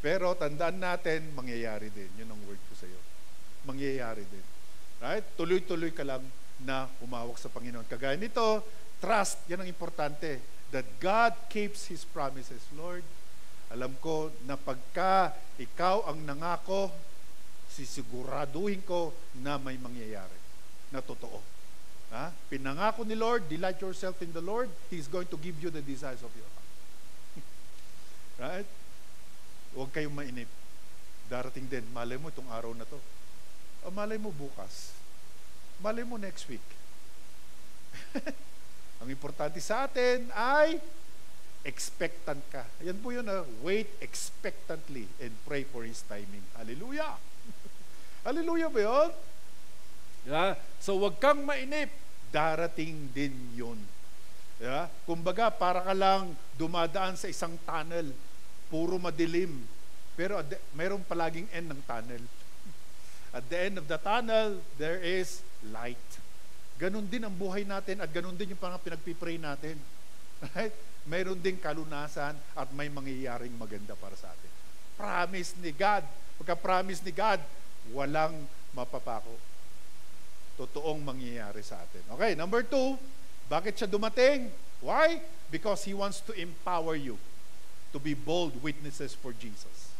Pero, tandaan natin, mangyayari din. Yun ang word ko sa iyo. Mangyayari din. Right? Tuloy-tuloy ka lang na humawak sa Panginoon. Kagaya nito, trust, yan ang importante. That God keeps His promises. Lord, alam ko na pagka ikaw ang nangako, sisiguraduhin ko na may mangyayari na totoo. Pinangako ni Lord, delight yourself in the Lord, He's going to give you the desires of your heart. Right? Huwag kayong mainip. Darating din, malay mo itong araw na to. O malay mo bukas. Malay mo next week. Ang importante sa atin ay expectant ka. Ayan po yun, wait expectantly and pray for His timing. Hallelujah! Hallelujah ba yun? Yeah? So, wag kang mainip. Darating din yun. Yeah? Kumbaga, para ka lang dumadaan sa isang tunnel. Puro madilim. Pero mayroong palaging end ng tunnel. At the end of the tunnel, there is light. Ganon din ang buhay natin at ganon din yung pinagpipray natin. Right? Mayroon din kalunasan at may mangyayaring maganda para sa atin. Promise ni God. Pagka-promise ni God, walang mapapako. Totoong mangyayari sa atin. Okay, number 2, bakit siya dumating? Why? Because He wants to empower you to be bold witnesses for Jesus.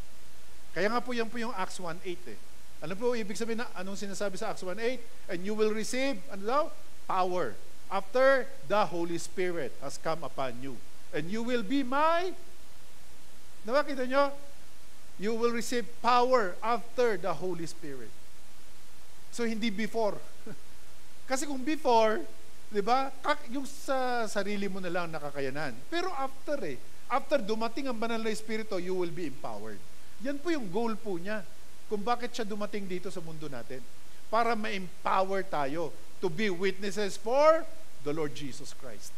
Kaya nga po yan po yung Acts 1:8 Ano po ibig sabihin na anong sinasabi sa Acts 1:8? And you will receive, ano daw? Power. After the Holy Spirit has come upon you. And you will be my, nakita nyo? You will receive power after the Holy Spirit. So, hindi before. Kasi kung before, di ba, yung sa sarili mo na lang nakakayanan. Pero after dumating ang banal na Espiritu, you will be empowered. Yan po yung goal po niya. Kung bakit siya dumating dito sa mundo natin. Para ma-empower tayo to be witnesses for the Lord Jesus Christ.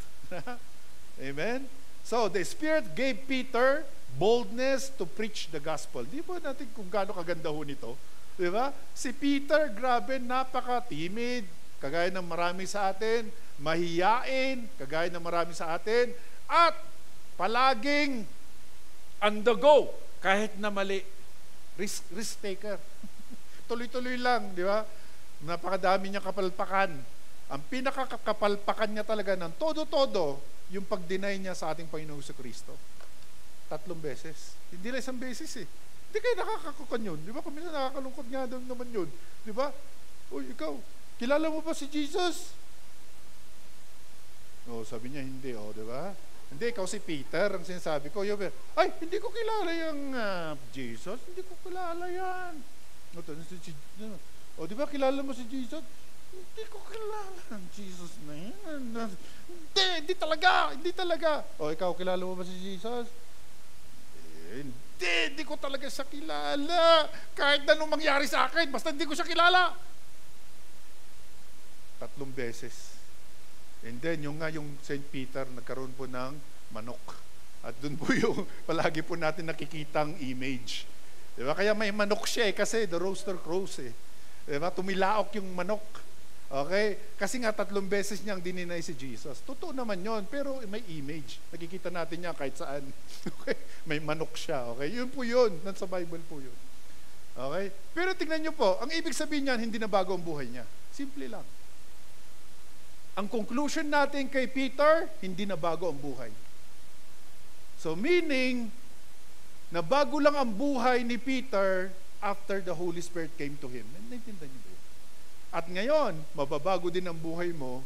Amen? So, the Spirit gave Peter boldness to preach the gospel. Di ba natin kung gaano kaganda ho nito? Di ba? Si Peter, grabe, napaka-timid. Kagaya ng marami sa atin. Mahiyain. Kagaya ng marami sa atin. At palaging on the go. Kahit na mali. Risk taker. Tuloy-tuloy lang, di ba? Napakadami niya kapalpakan. Ang pinakakapalpakan niya talaga ng todo-todo, yung pag-deny niya sa ating Panginoong Kristo. 3 beses. Hindi lang 1 beses Hindi kayo nakakakukan yun. Di ba? Kung minsan nakakalungkot nga doon naman yun. Di ba? Uy, ikaw, kilala mo ba si Jesus? O, sabi niya, hindi. O, di ba? Hindi, ikaw si Peter, ang sinasabi ko. Ay, hindi ko kilala yung Jesus. Hindi ko kilala yan. O, di ba kilala mo si Jesus? Hindi ko kilala ang Jesus na yan. Hindi talaga. O, ikaw, kilala mo ba si Jesus? Hindi ko talaga siya kilala. Kahit anong mangyari sa akin, basta hindi ko siya kilala. 3 beses. And then, yung St. Peter, nagkaroon po ng manok. At doon po yung palagi po natin nakikitang image. Diba? Kaya may manok siya kasi the rooster crows Diba? Tumilaok yung manok. Okay? Kasi nga 3 beses niyang dininay si Jesus. Totoo naman yon, pero may image. Nakikita natin niya kahit saan. Okay? May manok siya. Okay? Yun po yun. Nasa Bible po yun. Okay? Pero tingnan nyo po, ang ibig sabihin niyan, hindi na bago ang buhay niya. Simple lang. Ang conclusion natin kay Peter, hindi na bago ang buhay. So meaning, na bago lang ang buhay ni Peter after the Holy Spirit came to him. Naintindihan niyo ba yun? At ngayon, mababago din ang buhay mo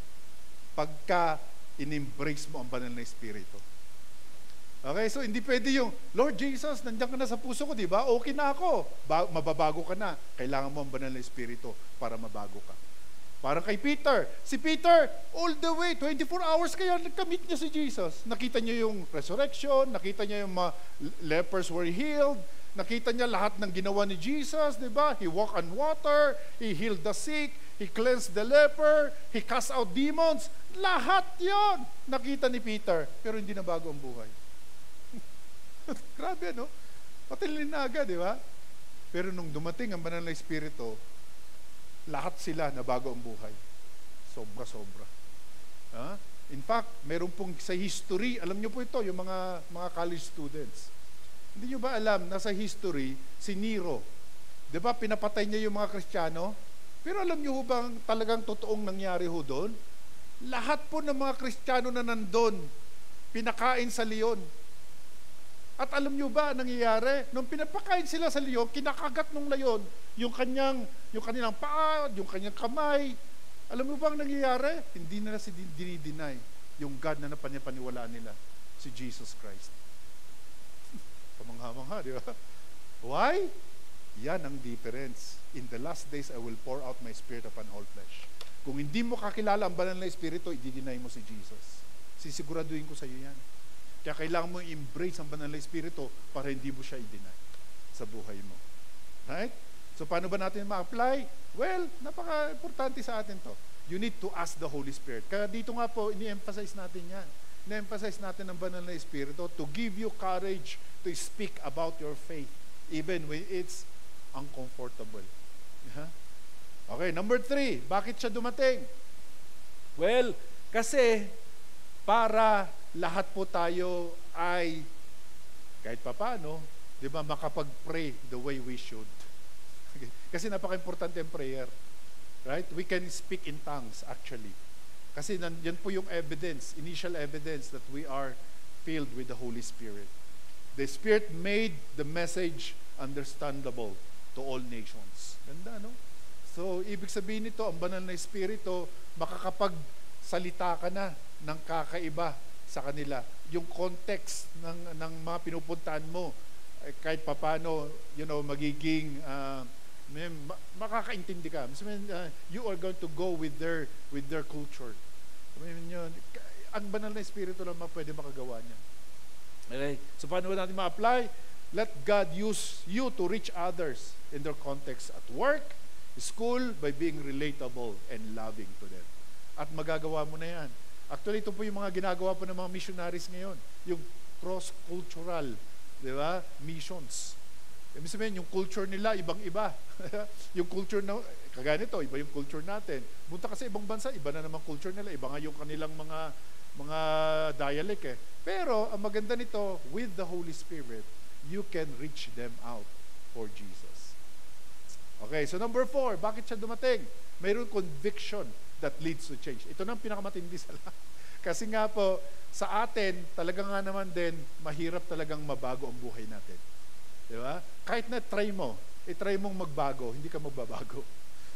pagka in-embrace mo ang banal na Espiritu. Okay, so hindi pwede yung, Lord Jesus, nandiyan ka na sa puso ko, di ba? Okay na ako. Mababago ka na. Kailangan mo ang banal na Espiritu para mabago ka. Parang kay Peter. Si Peter, all the way, 24 hours kaya nagkamit niya si Jesus. Nakita niya yung resurrection, nakita niya yung mga lepers were healed, nakita niya lahat ng ginawa ni Jesus, di ba? He walked on water, he healed the sick, he cleansed the leper, he cast out demons. Lahat yon nakita ni Peter, pero hindi na bago ang buhay. Grabe, no? Patilin na agad, di ba? Pero nung dumating ang banal na Espiritu, lahat sila na bago ang buhay. Sobra-sobra. In fact, meron pong sa history, alam nyo po ito, yung mga college students. Hindi nyo ba alam, nasa history, si Nero, di ba, pinapatay niya yung mga Kristiyano? Pero alam nyo bang talagang totoong nangyari ho doon? Lahat po ng mga Kristiyano na nandun, pinakain sa leon. At alam nyo ba, nangyayari? Nung pinapakain sila sa leon, kinakagat ng leon, yung kanilang paa, yung kanyang kamay. Alam mo ba ang nangyayari? Hindi nila dinideny yung God na napaniwalaan nila, si Jesus Christ. Kamangha-mangha, di ba? Why? Yan ang difference. In the last days, I will pour out my Spirit upon all flesh. Kung hindi mo kakilala ang banal na Espiritu, i-deny mo si Jesus. Sisiguraduhin ko sa iyo yan. Kaya kailangan mo i-embrace ang banal na Espiritu para hindi mo siya i-deny sa buhay mo. Right? So paano ba natin ma-apply? Well, napaka-importante sa atin to. You need to ask the Holy Spirit. Kaya dito nga po, ini-emphasize natin yan. Ini-emphasize natin ang banal na Espiritu to give you courage to speak about your faith even when it's uncomfortable. Okay, number 3, bakit siya dumating? Well, kasi para lahat po tayo ay kahit papaano, di ba, makapag-pray the way we should. Kasi napaka-importante ang prayer. Right? We can speak in tongues actually. Kasi yan po yung evidence, initial evidence that we are filled with the Holy Spirit. The Spirit made the message understandable to all nations. Ganda, no? So, ibig sabihin nito, ang banal na Espiritu, makakapagsalita ka na ng kakaiba sa kanila. Yung context ng mga pinupuntahan mo, kahit papano, magiging makakaintindi ka. You are going to go with their culture. Ang banal na Espiritu lang pwede makagawa niya. Okay? So, paano natin ma-apply? Let God use you to reach others in their context at work, school, by being relatable and loving to them. At magagawa mo na yan. Actually, ito po yung mga ginagawa po ng mga missionaries ngayon. Yung cross-cultural, di ba? Missions. Ibig sabihin, yung culture nila, ibang-iba. Yung culture na, kagaya nito, iba yung culture natin. Punta ka sa ibang bansa, iba na naman culture nila. Iba nga yung kanilang mga dialect eh. Pero, ang maganda nito, with the Holy Spirit, you can reach them out for Jesus. Okay, so number 4, bakit siya dumating? Mayroon conviction that leads to change. Ito na ang pinakamatindi sa lahat. Kasi nga po, sa atin, talaga nga naman din, mahirap talagang mabago ang buhay natin. Di ba? Kahit na try mo, i-try mong magbago, hindi ka magbabago.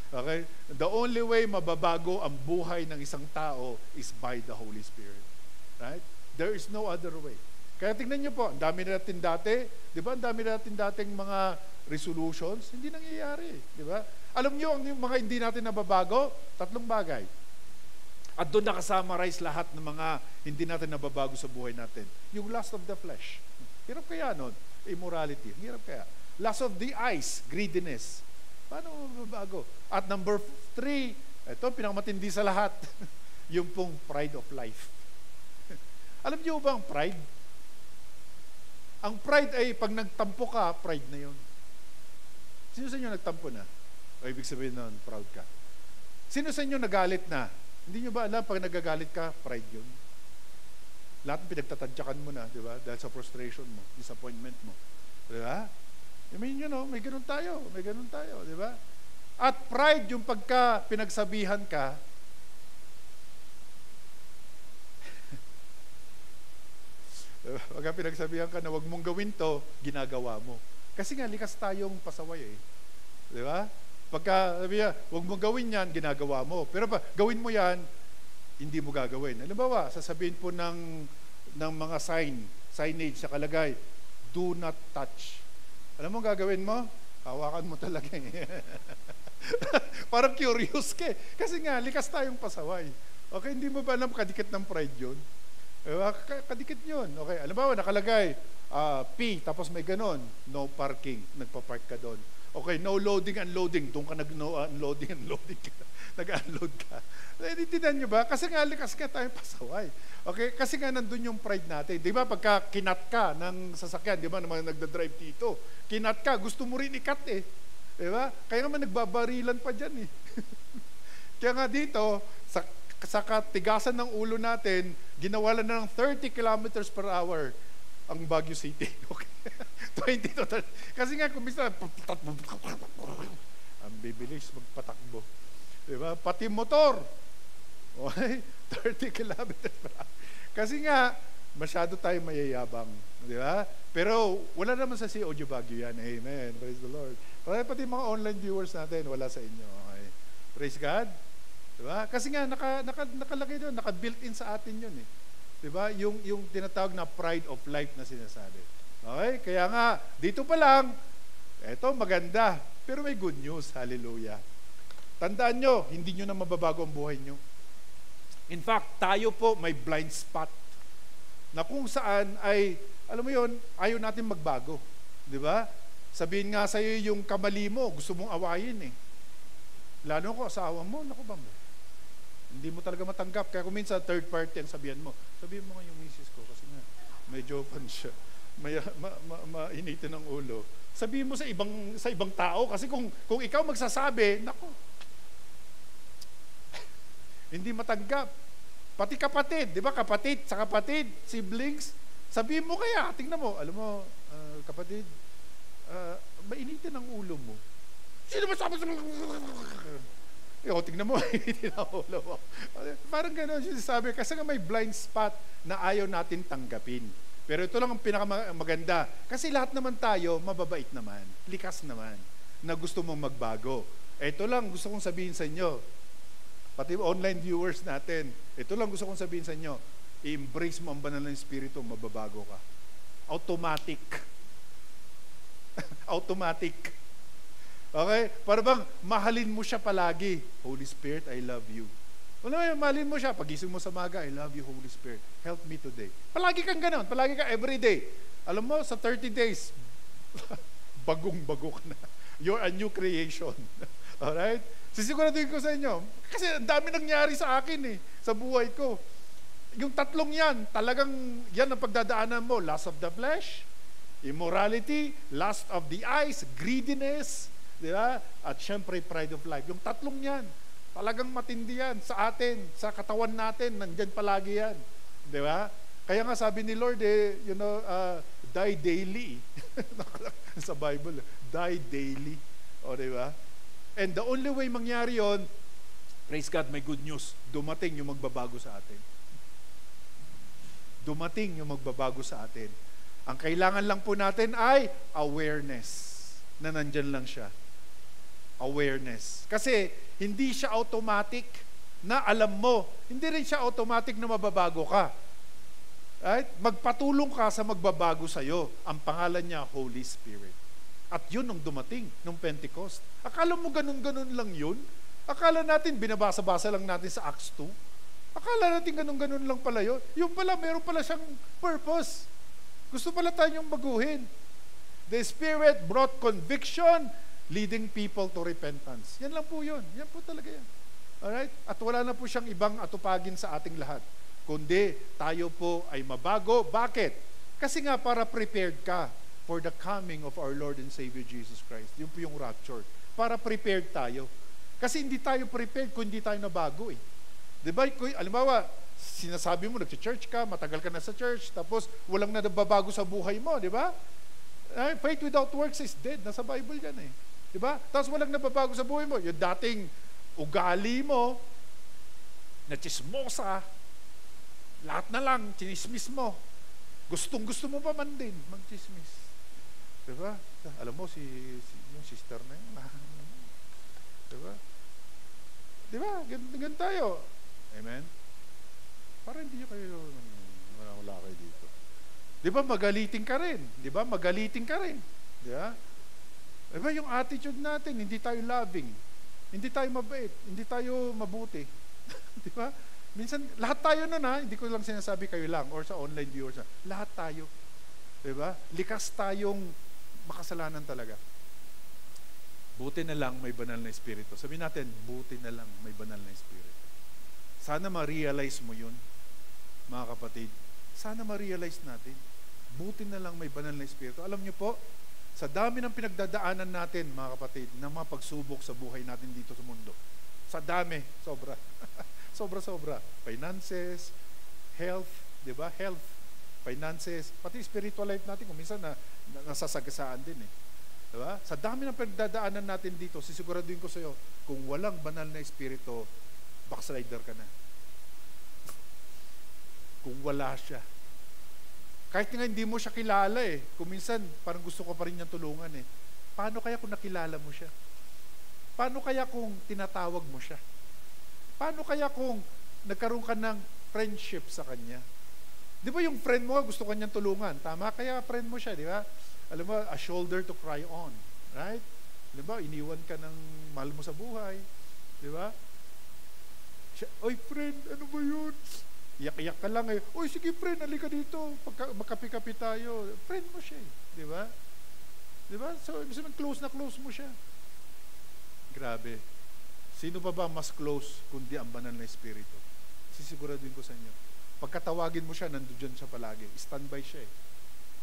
Okay? The only way mababago ang buhay ng isang tao is by the Holy Spirit. Right? There is no other way. Kaya tingnan nyo po, ang dami natin dati, di ba? Ang dami natin dating mga resolutions, hindi nangyayari. Di ba? Alam nyo, ang mga hindi natin nababago, 3 bagay. At doon nakasummarize lahat ng mga hindi natin nababago sa buhay natin. Yung lust of the flesh. Hirap kaya nun? Immorality. Hirap kaya? Lust of the eyes, greediness. Paano mababago? At number 3, ito pinakamatindi sa lahat, yung pong pride of life. Alam niyo ba ang pride? Ang pride ay pag nagtampo ka, pride na yun. Sino sa inyo nagtampo na? O ibig sabihin nun, proud ka. Sino sa inyo nagalit na? Hindi nyo ba alam, pag nagagalit ka, pride yun. Lahat ng pinagtatadyakan mo na, di ba? Dahil sa frustration mo, disappointment mo. Di ba? I mean, may ganun tayo, di ba? At pride, yung pagka pinagsabihan ka, pagka pinagsabihan ka na wag mong gawin to, ginagawa mo. Kasi nga, likas tayong pasaway eh. Di ba? Pagka sabi niya, wag mong gawin yan, ginagawa mo. Pero gawin mo yan, hindi mo gagawin. Halimbawa, sasabihin po ng mga signage sa kalagay, do not touch. Alam mo gagawin mo? Hawakan mo talaga eh. Parang curious ka eh. Kasi nga, likas tayong pasaway. Okay, hindi mo ba alam kadikit ng pride yun? Kadikit yun. Okay, alam mo, nakalagay, P, tapos may ganon, no parking, nagpa-park ka doon. Okay, no loading, unloading, doon ka unloading, unloading ka. Nag-unload ka. Naintindihan nyo ba? Kasi nga, likas ka tayong pasaway. Okay, kasi nga nandun yung pride natin. Di ba, pagka kinat ka ng sasakyan, di ba, ng mga nagda-drive dito, kinat ka, gusto mo rin ikat eh. Di ba? Kaya naman nagbabarilan pa dyan eh. Kaya nga dito, sa katigasan ng ulo natin, ginawalan na ng 30 kilometers per hour ang Baguio City. Okay? 20 to 30. Kasi nga, kumisa, ang bibilis magpatakbo. Diba? Pati motor. Okay? 30 kilometers per hour. Kasi nga, masyado tayong mayayabang. Diba? Pero, wala naman sa COG Baguio yan. Amen. Praise the Lord. Pati mga online viewers natin, wala sa inyo. Okay? Praise God. Diba? Kasi nga, nakalagay doon, naka-built-in sa atin yun eh. Diba? Yung tinatawag na pride of life na sinasabi. Okay? Kaya nga, dito pa lang, eto maganda, pero may good news. Hallelujah. Tandaan nyo, hindi nyo na mababago ang buhay nyo. In fact, tayo po may blind spot na kung saan ay, alam mo yun, ayaw natin magbago. Diba? Sabihin nga sa'yo yung kamali mo, gusto mong awayin eh. Lalo ko, asawa mo, naku ba mo? Hindi mo talaga matanggap. Kaya kung minsan third party ang sabihan mo nga yung misis ko kasi nga medyo pan siya. Mainitin ng ulo. Sabihin mo sa ibang tao kasi kung ikaw magsasabi, nako. Hindi matanggap. Pati kapatid, 'di ba? Kapatid sa kapatid, siblings, sabihin mo kaya, tingnan mo, alam mo, kapatid, mainitin ang ulo mo. Sino ba sabi sa tingnan mo, tinawala mo. Parang gano'n siya sabi. Kasi nga may blind spot na ayaw natin tanggapin. Pero ito lang ang pinakamaganda. Kasi lahat naman tayo, mababait naman. Likas naman. Na gusto mong magbago. Ito lang gusto kong sabihin sa inyo. Pati online viewers natin. Ito lang gusto kong sabihin sa inyo. I-embrace mo ang banal ng Espiritu, mababago ka. Automatic. Automatic. Okay? Para bang mahalin mo siya palagi. Holy Spirit, I love you. Mahalin mo siya. Pagising mo sa maga, I love you, Holy Spirit. Help me today. Palagi kang gano'n. Palagi ka every day. Alam mo, sa 30 days, bagong-bago ka na. You're a new creation. Alright? Sisiguraduhin ko sa inyo. Kasi ang dami nangyari sa akin eh. Sa buhay ko. Yung tatlong yan, talagang yan ang pagdadaanan mo. Lust of the flesh, immorality, lust of the eyes, greediness, di ba? At syempre, pride of life. Yung tatlong yan, talagang matindi yan sa atin, sa katawan natin, nandyan palagi yan. Di ba? Kaya nga sabi ni Lord, die daily. Sa Bible, die daily. O, di ba? And the only way mangyari yon, praise God, may good news. Dumating yung magbabago sa atin. Dumating yung magbabago sa atin. Ang kailangan lang po natin ay awareness na nandyan lang siya. Awareness. Kasi hindi siya automatic na alam mo. Hindi rin siya automatic na mababago ka. Right? Magpatulong ka sa magbabago sa'yo. Ang pangalan niya, Holy Spirit. At yun nung dumating, nung Pentecost. Akala mo ganun-ganun lang yun? Akala natin, binabasa-basa lang natin sa Acts 2. Akala natin ganun-ganun lang pala yun. Yung pala, meron pala siyang purpose. Gusto pala tayong baguhin. The Spirit brought conviction, leading people to repentance. Yan lang po yun. Yan po talaga yan. Alright? At wala na po siyang ibang atupagin sa ating lahat. Kundi, tayo po ay mabago. Bakit? Kasi nga para prepared ka for the coming of our Lord and Savior Jesus Christ. Yun po yung rapture. Para prepared tayo. Kasi hindi tayo prepared kung hindi tayo nabago eh. Diba? Alimbawa, sinasabi mo, nag-church ka, matagal ka na sa church, tapos walang nababago sa buhay mo, di ba? Faith without works is dead. Nasa Bible yan eh. Diba? Tapos walang nababago sa buhay mo. Yung dating ugali mo, na chismosa, lahat na lang, chinismis mo. Gustong-gusto mo pa man din mag-chismis. Diba? Alam mo, yung sister na yun. Diba? Diba? Ganun tayo. Amen? Para hindi kayo, wala kayo dito. Diba? Magaliting ka rin. Diba? Magaliting ka rin. Diba? Diba? Yung attitude natin, hindi tayo loving. Hindi tayo mabait. Hindi tayo mabuti. Diba? Minsan, lahat tayo nun hindi ko lang sinasabi kayo lang or sa online viewers lahat tayo. Diba? Likas tayong makasalanan talaga. Buti na lang may banal na espiritu. Sabihin natin, buti na lang may banal na espiritu. Sana ma-realize mo yun, mga kapatid. Sana ma-realize natin. Buti na lang may banal na espiritu. Alam niyo po, sa dami ng pinagdadaanan natin, mga kapatid, ng mga pagsubok sa buhay natin dito sa mundo. Sa dami, sobra. Sobra-sobra. Finances, health, di ba? Health, finances, pati spiritual life natin, kung minsan nasasagasaan din eh. Di ba? Sa dami ng pinagdadaanan natin dito, sisiguraduhin ko sa iyo, kung walang banal na espiritu, backslider ka na. Kung wala siya. Kahit nga hindi mo siya kilala eh. Kung minsan, parang gusto ko pa rin niyang tulungan eh. Paano kaya kung nakilala mo siya? Paano kaya kung tinatawag mo siya? Paano kaya kung nagkaroon ka ng friendship sa kanya? Di ba yung friend mo gusto kanyang tulungan? Tama? Kaya friend mo siya, di ba? Alam mo, a shoulder to cry on. Right? Di ba? Iniwan ka ng mahal mo sa buhay. Di ba? Oy, friend, ano ba yun? Iyak-iyak ka lang eh. Oy, sige friend, halika dito. Magkapi-kapi tayo. Friend mo siya eh. Di ba? Di ba? So, ibig sabihin, close na close mo siya. Grabe. Sino pa ba mas close kundi ang banal na espiritu? Sisiguraduhin ko sa inyo. Pagkatawagin mo siya, nandiyan siya palagi. Standby siya eh.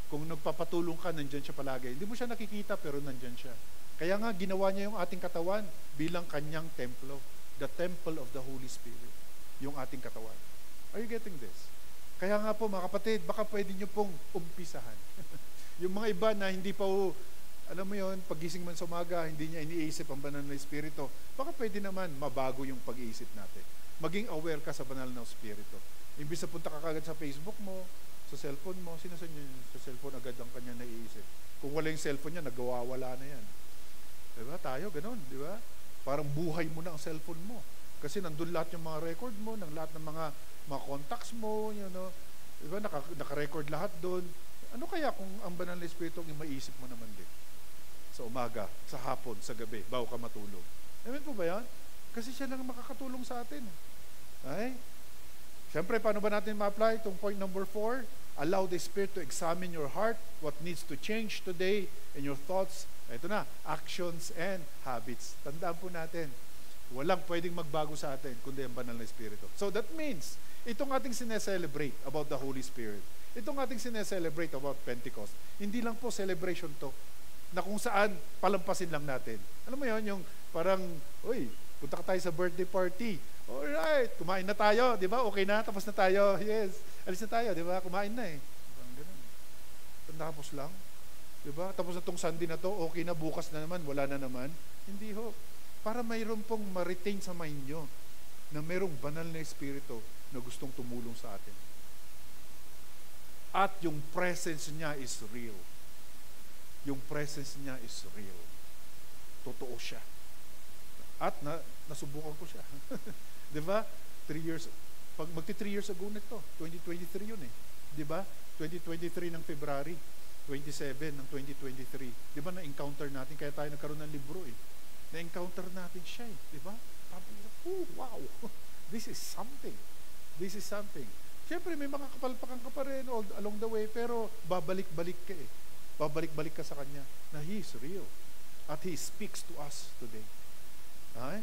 Kung nagpapatulong ka, nandiyan siya palagi. Hindi mo siya nakikita, pero nandiyan siya. Kaya nga, ginawa niya yung ating katawan bilang kanyang templo. The temple of the Holy Spirit. Yung ating katawan. Are you getting this? Kaya nga po, mga kapatid, baka pwede nyo pong umpisahan. Yung mga iba na hindi pa alam mo yon, pagising man sa umaga, hindi niya iniisip ang banal na espiritu, baka pwede naman mabago yung pag-iisip natin. Maging aware ka sa banal na espiritu. Imbis na punta ka kagad sa Facebook mo, sa cellphone mo, sinasan niya sa cellphone agad ang kanya naiisip. Kung wala yung cellphone niya, nagwawala na yan. Diba? Tayo, ganun, di ba? Parang buhay mo na ang cellphone mo. Kasi nandun lahat yung mga record mo, ng lahat ng mga contacts mo, you know, diba? Naka-record lahat doon. Ano kaya kung ang banal na espiritu ang maiisip mo naman din? Sa umaga, sa hapon, sa gabi, bago ka matulog. Amen po ba yan? Kasi siya lang makakatulong sa atin. Ay? Siyempre, paano ba natin ma-apply itong point number 4? Allow the Spirit to examine your heart, what needs to change today in your thoughts. Ito na, actions and habits. Tandaan po natin, walang pwedeng magbago sa atin kundi ang banal na Espiritu. So that means, itong ating sineselebrate about the Holy Spirit, itong ating sineselebrate about Pentecost, hindi lang po celebration to, na kung saan palampasin lang natin. Alam mo yon, yung parang, uy, punta ka tayo sa birthday party. Alright, kumain na tayo, di ba? Okay na, tapos na tayo. Yes, alis na tayo, di ba? Kumain na eh. Ganun. Tapos lang. Di ba? Tapos na tong Sunday na to, okay na, bukas na naman, wala na naman. Hindi ho. Para mayroon pong ma-retain sa mind nyo na mayroong banal na espiritu na gustong tumulong sa atin. At yung presence niya is real. Yung presence niya is real. Totoo siya. At nasubukan ko siya. Di ba? 3 years, magti 3 years ago na ito. 2023 yun eh. Di ba? 2023 ng February. 27 ng 2023. Di ba na-encounter natin, kaya tayo nagkaroon ng libro eh. Na-encounter natin siya eh. Di ba? Oh, wow! This is something. This is something. Siyempre, may mga kapalpakan ka pa rin all along the way, pero babalik-balik ka eh. Babalik-balik ka sa Kanya na He is real. At He speaks to us today. Ay?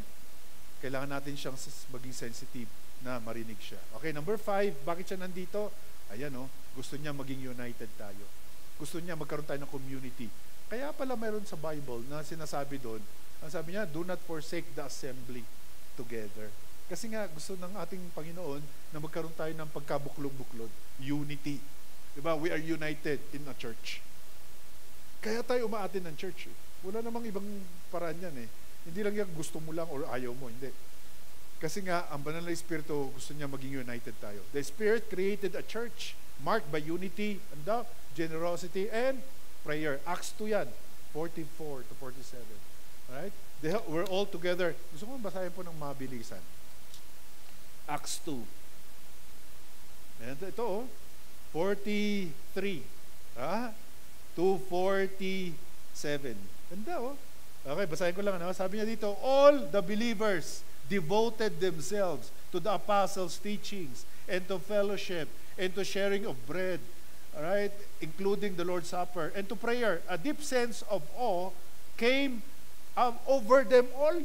Kailangan natin siyang maging sensitive na marinig siya. Okay, number 5, bakit siya nandito? Ayan gusto niya maging united tayo. Gusto niya magkaroon tayo ng community. Kaya pala mayroon sa Bible na sinasabi doon, ang sabi niya, do not forsake the assembly together. Kasi nga, gusto ng ating Panginoon na magkaroon tayo ng pagkabuklog-buklod. Unity. Diba? We are united in a church. Kaya tayo umaatin ng church. Wala namang ibang paraan yan eh. Hindi lang yan gusto mo lang or ayaw mo. Hindi. Kasi nga, ang banal na Espiritu gusto niya maging united tayo. The Spirit created a church marked by unity, generosity, and prayer. Acts 2 yan, 44 to 47. Alright? We're all together. Gusto ko basahin po ng mabilisan. Acts 2. And ito 43. To 47. Ganda Okay, basahin ko lang. Sabi niya dito, all the believers devoted themselves to the apostles' teachings and to fellowship and to sharing of bread, all right, including the Lord's Supper, and to prayer. A deep sense of awe came over them all.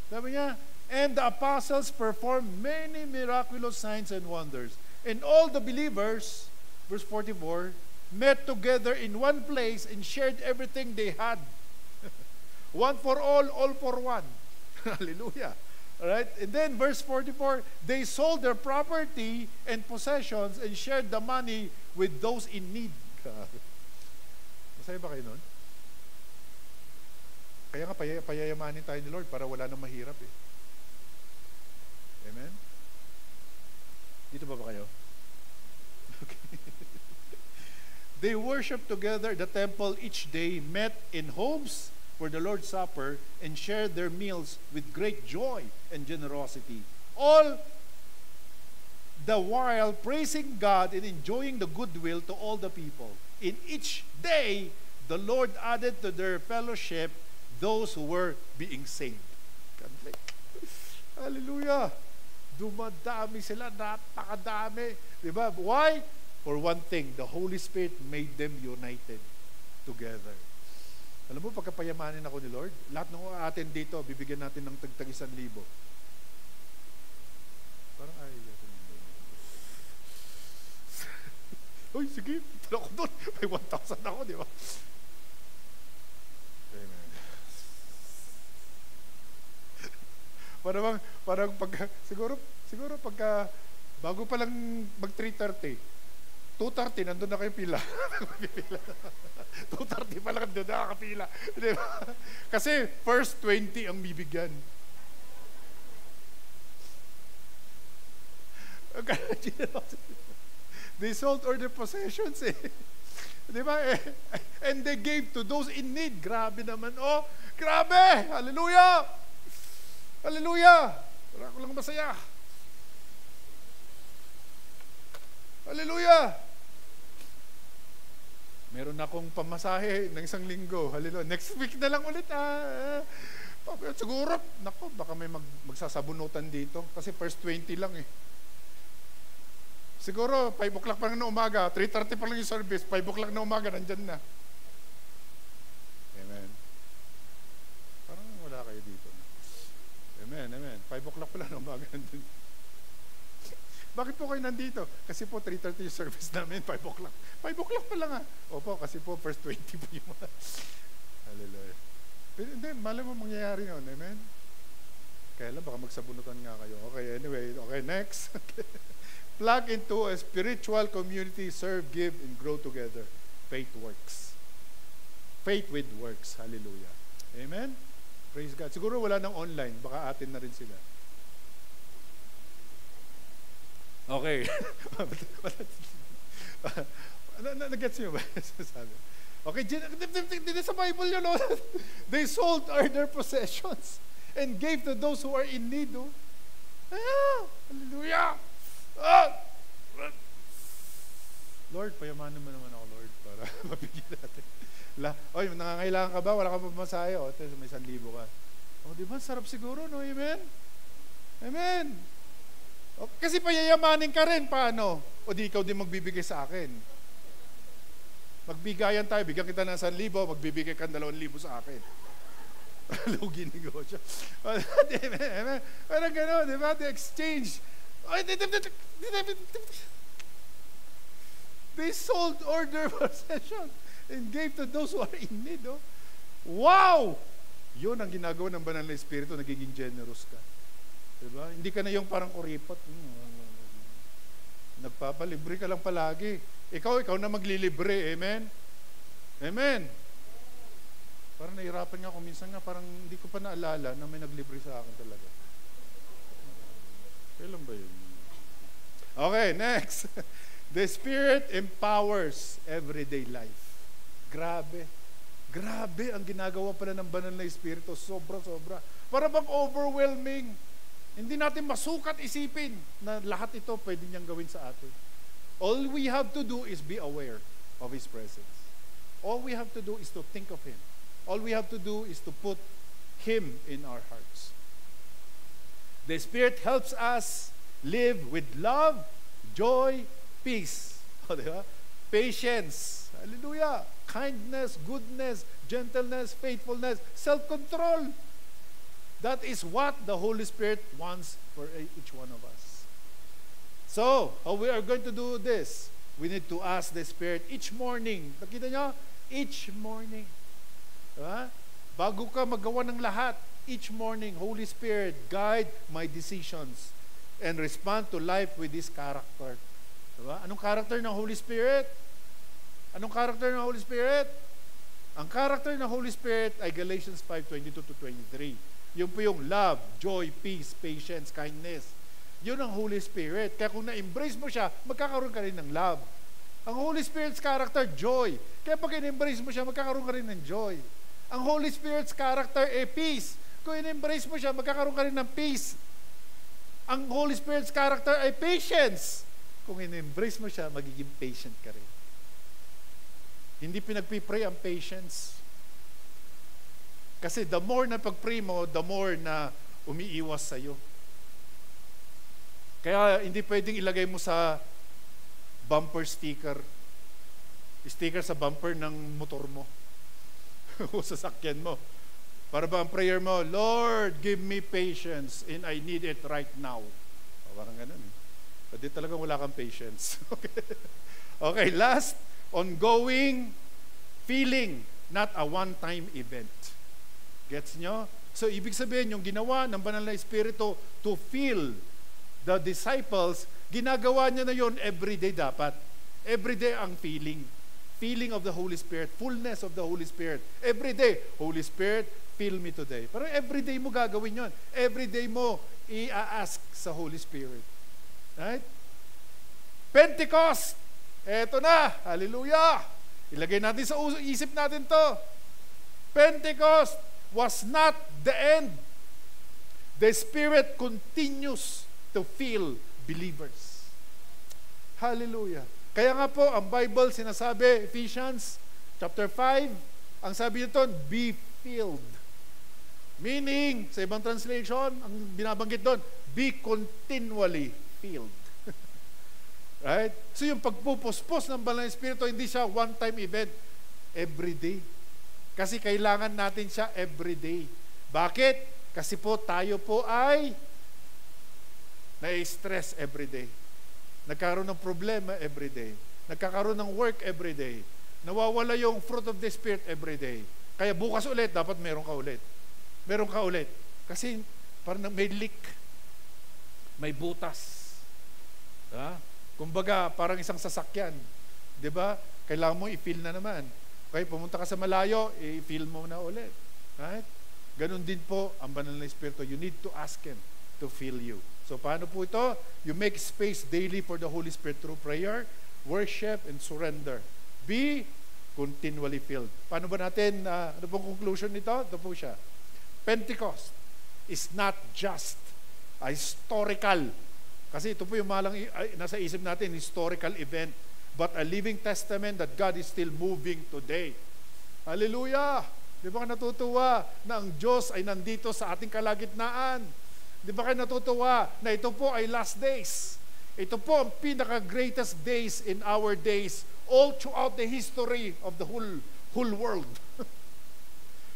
Sabi niya, and the apostles performed many miraculous signs and wonders. And all the believers, verse 44, met together in one place and shared everything they had. One for all for one. Hallelujah. All right? And then verse 44, they sold their property and possessions and shared the money with those in need. Masaya ba kayo nun? Kaya nga payayamanin tayo ni Lord para wala nang mahirap eh. Amen? Dito ba kayo? Okay. They worshiped together at the temple each day, met in homes for the Lord's Supper, and shared their meals with great joy and generosity, all the while praising God and enjoying the goodwill to all the people. In each day, the Lord added to their fellowship those who were being saved. Hallelujah! Dumadami sila, napakadami. Diba? Why? For one thing, the Holy Spirit made them united together. Alam mo, pagkapayamanin ako ni Lord, lahat ng atin dito, bibigyan natin ng tagtag 1,000. Parang ayaw natin. Uy, sige, tala ko doon. May 1,000 ako, di ba? Amen. Parang pagka, siguro pagka, bago pa lang mag 3:30, 2:30, nandun na kayo pila. 2:30 pa lang nandun na kakapila. Kasi first 20 ang bibigyan. They sold all their possessions eh. Di ba? And they gave to those in need. Grabe naman. Oh, grabe! Hallelujah! Hallelujah! Wala ko lang masaya. Hallelujah! Meron akong pamasahe ng 1 linggo. Hallelujah. Next week na lang ulit. Siguro, nako, baka may magsasabunutan dito. Kasi first 20 lang eh. Siguro, 5 o'clock pa lang na umaga. 3:30 pa lang yung service. 5 o'clock na umaga, nandyan na. Amen. Parang wala kayo dito. Amen, amen. 5 o'clock pa lang na umaga, nandun. Bakit po kayo nandito? Kasi po 3:30 yung service namin, 5 o'clock. 5 o'clock pa lang Opo, kasi po first 20 po yung mga. Hallelujah. Pero hindi, malay mo mangyayari yun. Amen? Kaya lang, baka magsabunutan nga kayo. Okay, anyway. Okay, next. Plug into a spiritual community, serve, give, and grow together. Faith works. Faith with works. Hallelujah. Amen? Praise God. Siguro wala nang online. Baka atin na rin sila. Okay. Nag-gets nyo ba? Sabi. Okay, din sa Bible yun. They sold all their possessions and gave to those who are in need. Hallelujah! Lord, payamanan mo naman ako, Lord, para mabigyan natin. Oy, nangangailangan ka ba? Wala ka pa pamasahe? O, may 1,000 ka. O, di ba? Sarap siguro, no? Amen? Amen! O, kasi payayamanin ka rin, paano? O di ikaw din magbibigay sa akin. Magbigayan tayo, bigyan kita ng 1,000, magbibigay ka ng 2,000 sa akin. Lugi negosyo. Amen? Parang gano'n, di ba? The exchange. They sold all their possessions and gave to those who are in need. Oh. Wow! Yun ang ginagawa ng banal na Espiritu, nagiging generous ka. Diba? Hindi ka na yung parang kuripot. Nagpapalibre ka lang palagi. Ikaw na maglilibre. Amen? Amen? Parang nahirapan nga ako. Minsan nga parang hindi ko pa naalala na may naglibre sa akin talaga. Kailan ba yun? Okay, next. The Spirit empowers everyday life. Grabe. Grabe ang ginagawa pala ng banal na Espiritu. Sobra-sobra. Para bang overwhelming. Hindi natin masukat isipin na lahat ito pwede niyang gawin sa atin. All we have to do is be aware of His presence. All we have to do is to think of Him. All we have to do is to put Him in our hearts. The Spirit helps us live with love, joy, peace. O, diba? Patience. Hallelujah. Kindness, goodness, gentleness, faithfulness, self-control. That is what the Holy Spirit wants for each one of us. So, how we are going to do this? We need to ask the Spirit each morning. Nakita nyo? Each morning. Diba? Bago ka magawa ng lahat, each morning, Holy Spirit, guide my decisions and respond to life with this character. Diba? Anong character ng Holy Spirit? Anong character ng Holy Spirit? Ang character ng Holy Spirit ay Galatians 5:22-23. Yun po yung love, joy, peace, patience, kindness. Yun ang Holy Spirit. Kaya kung na-embrace mo siya, magkakaroon ka rin ng love. Ang Holy Spirit's character, joy. Kaya pag in-embrace mo siya, magkakaroon ka rin ng joy. Ang Holy Spirit's character, peace. Kung in-embrace mo siya, magkakaroon ka rin ng peace. Ang Holy Spirit's character ay patience. Kung in-embrace mo siya, magiging patient ka rin. Hindi pinagpipray ang patience. Kasi the more na pag-pray mo, the more na umiiwas sa'yo. Kaya hindi pwedeng ilagay mo sa bumper sticker. Sticker sa bumper ng motor mo. O sasakyan mo. Para ba ang prayer mo, Lord, give me patience and I need it right now. Parang ganun. Pwede talagang wala kang patience. Okay, last, ongoing feeling, not a one-time event. Gets nyo? So, ibig sabihin, yung ginawa ng Banal na Espiritu to fill the disciples, ginagawa niya na yon everyday dapat. Everyday ang feeling. Feeling of the Holy Spirit, fullness of the Holy Spirit. Everyday, Holy Spirit, fill me today. Pero everyday mo gagawin yon. Everyday mo i-ask sa Holy Spirit. Right? Pentecost! Eto na! Hallelujah! Ilagay natin sa isip natin to. Pentecost was not the end. The Spirit continues to fill believers. Hallelujah. Kaya nga po, ang Bible sinasabi, Ephesians chapter 5, ang sabi nito, be filled. Meaning, sa ibang translation, ang binabanggit doon, be continually filled. Right? So yung pagpupuspos ng Banal na Espiritu, hindi siya one-time event. Every day. Kasi kailangan natin siya everyday. Bakit? Kasi po tayo po ay na-stress everyday. Nagkaroon ng problema everyday. Nagkakaroon ng work everyday. Nawawala yung fruit of the Spirit everyday. Kaya bukas ulit, dapat meron ka ulit. Meron ka ulit. Kasi parang may leak. May butas. Ha? Kumbaga, parang isang sasakyan. 'Di ba? Kailangan mo i-fill na naman. Okay, pumunta ka sa malayo, i-fill mo na ulit. Right? Ganon din po ang Banal na Espiritu. You need to ask Him to fill you. So, paano po ito? You make space daily for the Holy Spirit through prayer, worship, and surrender. Be continually filled. Paano ba natin, ano pong conclusion nito? Ito po siya. Pentecost is not just a historical, kasi ito po yung malang nasa isip natin, historical event, but a living testament that God is still moving today. Hallelujah! Di ba kayo natutuwa na ang Diyos ay nandito sa ating kalagitnaan? Di ba kayo natutuwa na ito po ay last days? Ito po ang pinaka-greatest days in our days, all throughout the history of the whole world.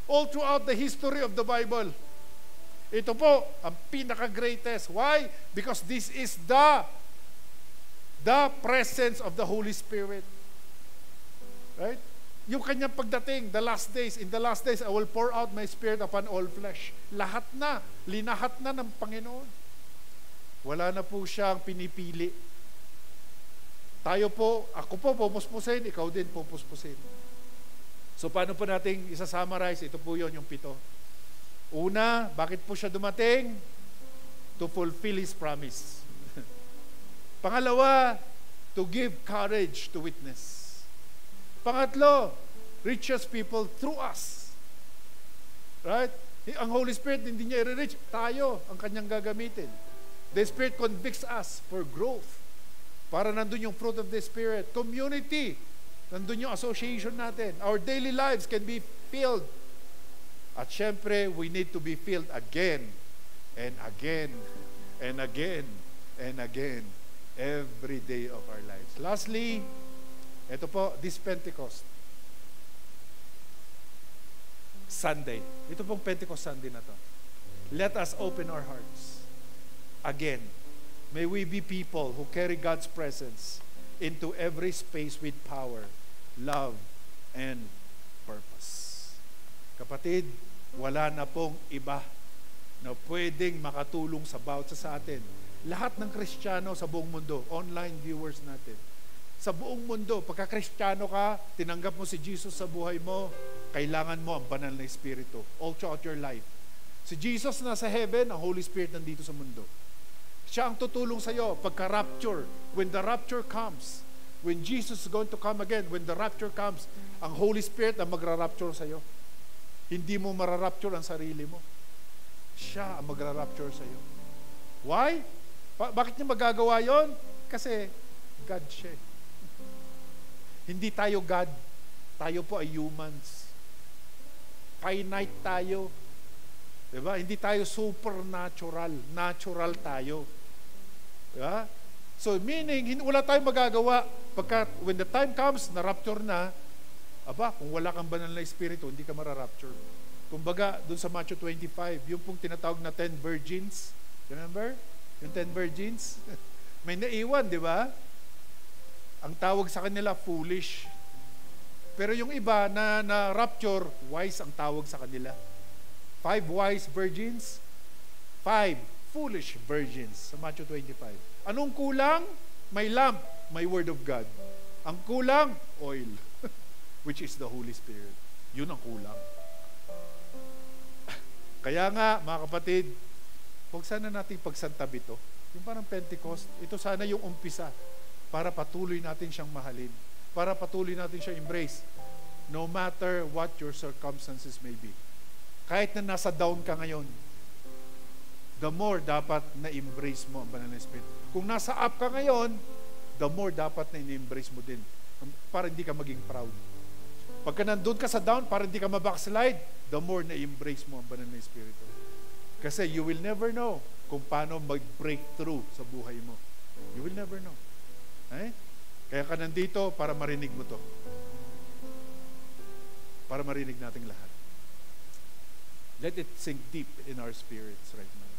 All throughout the history of the Bible. Ito po ang pinaka-greatest. Why? Because this is the presence of the Holy Spirit. Right? Yung kanyang pagdating, the last days, in the last days, I will pour out my Spirit upon all flesh. Lahat na, linahat na ng Panginoon. Wala na po siyang pinipili. Tayo po, ako po pupuspusin, ikaw din pupuspusin. So paano po nating isa-summarize? Ito po yun, yung 7. Una, bakit po siya dumating? To fulfill His promise. Pangalawa, to give courage to witness. Pangatlo, reaches people through us. Right? Ang Holy Spirit, hindi niya i-reach. Tayo ang kanyang gagamitin. The Spirit convicts us for growth. Para nandun yung fruit of the Spirit. Community. Nandun yung association natin. Our daily lives can be filled. At syempre, we need to be filled again and again and again and again every day of our lives. Lastly, ito po, this Pentecost Sunday. Ito pong Pentecost Sunday na to. Let us open our hearts. Again, may we be people who carry God's presence into every space with power, love, and purpose. Kapatid, wala na pong iba na pwedeng makatulong sa bawat sa atin. Lahat ng Kristiyano sa buong mundo, online viewers natin, sa buong mundo, pagka Kristiyano ka, tinanggap mo si Jesus sa buhay mo, kailangan mo ang banal na Espiritu all throughout your life. Si Jesus nasa heaven, ang Holy Spirit nandito sa mundo. Siya ang tutulong sa iyo pagka-rapture. When the rapture comes, when Jesus is going to come again, when the rapture comes, ang Holy Spirit ang magra-rapture sa iyo. Hindi mo mara-rapture ang sarili mo. Siya ang magra-rapture sa iyo. Why? Bakit niya magagawa yon? Kasi God siya. Hindi tayo God. Tayo po ay humans. Finite tayo. Diba? Hindi tayo supernatural. Natural tayo. Diba? So meaning, wala tayong magagawa. Pagka, when the time comes, na-rapture na, kung wala kang banal na Espiritu, hindi ka mara-rapture. Kumbaga, dun sa Matthew 25, yung pong tinatawag na 10 virgins. Remember? Yung 10 virgins. May naiwan, di ba? Ang tawag sa kanila, foolish. Pero yung iba na rapture, wise ang tawag sa kanila. 5 wise virgins, 5 foolish virgins sa Matthew 25. Anong kulang? May lamp, may word of God. Ang kulang, oil, which is the Holy Spirit. Yun ang kulang. Kaya nga, mga kapatid, huwag sana nating pagsantabi ito. Yung parang Pentecost, ito sana yung umpisa para patuloy natin siyang mahalin. Para patuloy natin siyang embrace. No matter what your circumstances may be. Kahit na nasa down ka ngayon, the more dapat na-embrace mo ang banal na Espiritu. Kung nasa up ka ngayon, the more dapat na in-embrace mo din para hindi ka maging proud. Pagka nandun ka sa down, para hindi ka mabackslide, the more na-embrace mo ang banal na Espiritu. Kasi you will never know kung paano mag-breakthrough sa buhay mo. You will never know. Kaya ka nandito para marinig mo to. Para marinig nating lahat. Let it sink deep in our spirits right now.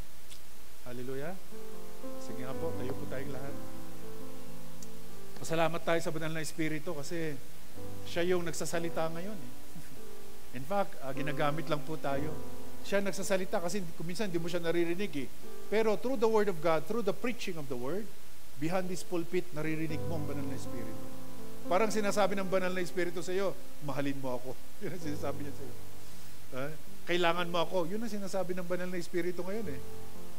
Hallelujah. Sige nga po, tayo po tayong lahat. Pasalamat tayo sa banal na Espiritu kasi siya yung nagsasalita ngayon. In fact, ginagamit lang po tayo. Siya nagsasalita kasi minsan hindi mo siya naririnig eh. Pero through the Word of God, through the preaching of the Word, behind this pulpit, naririnig mo ang banal na Espiritu. Parang sinasabi ng banal na Espiritu sa iyo, mahalin mo ako. Yun ang sinasabi niya sa iyo. Kailangan mo ako. Yun ang sinasabi ng banal na Espiritu ngayon eh.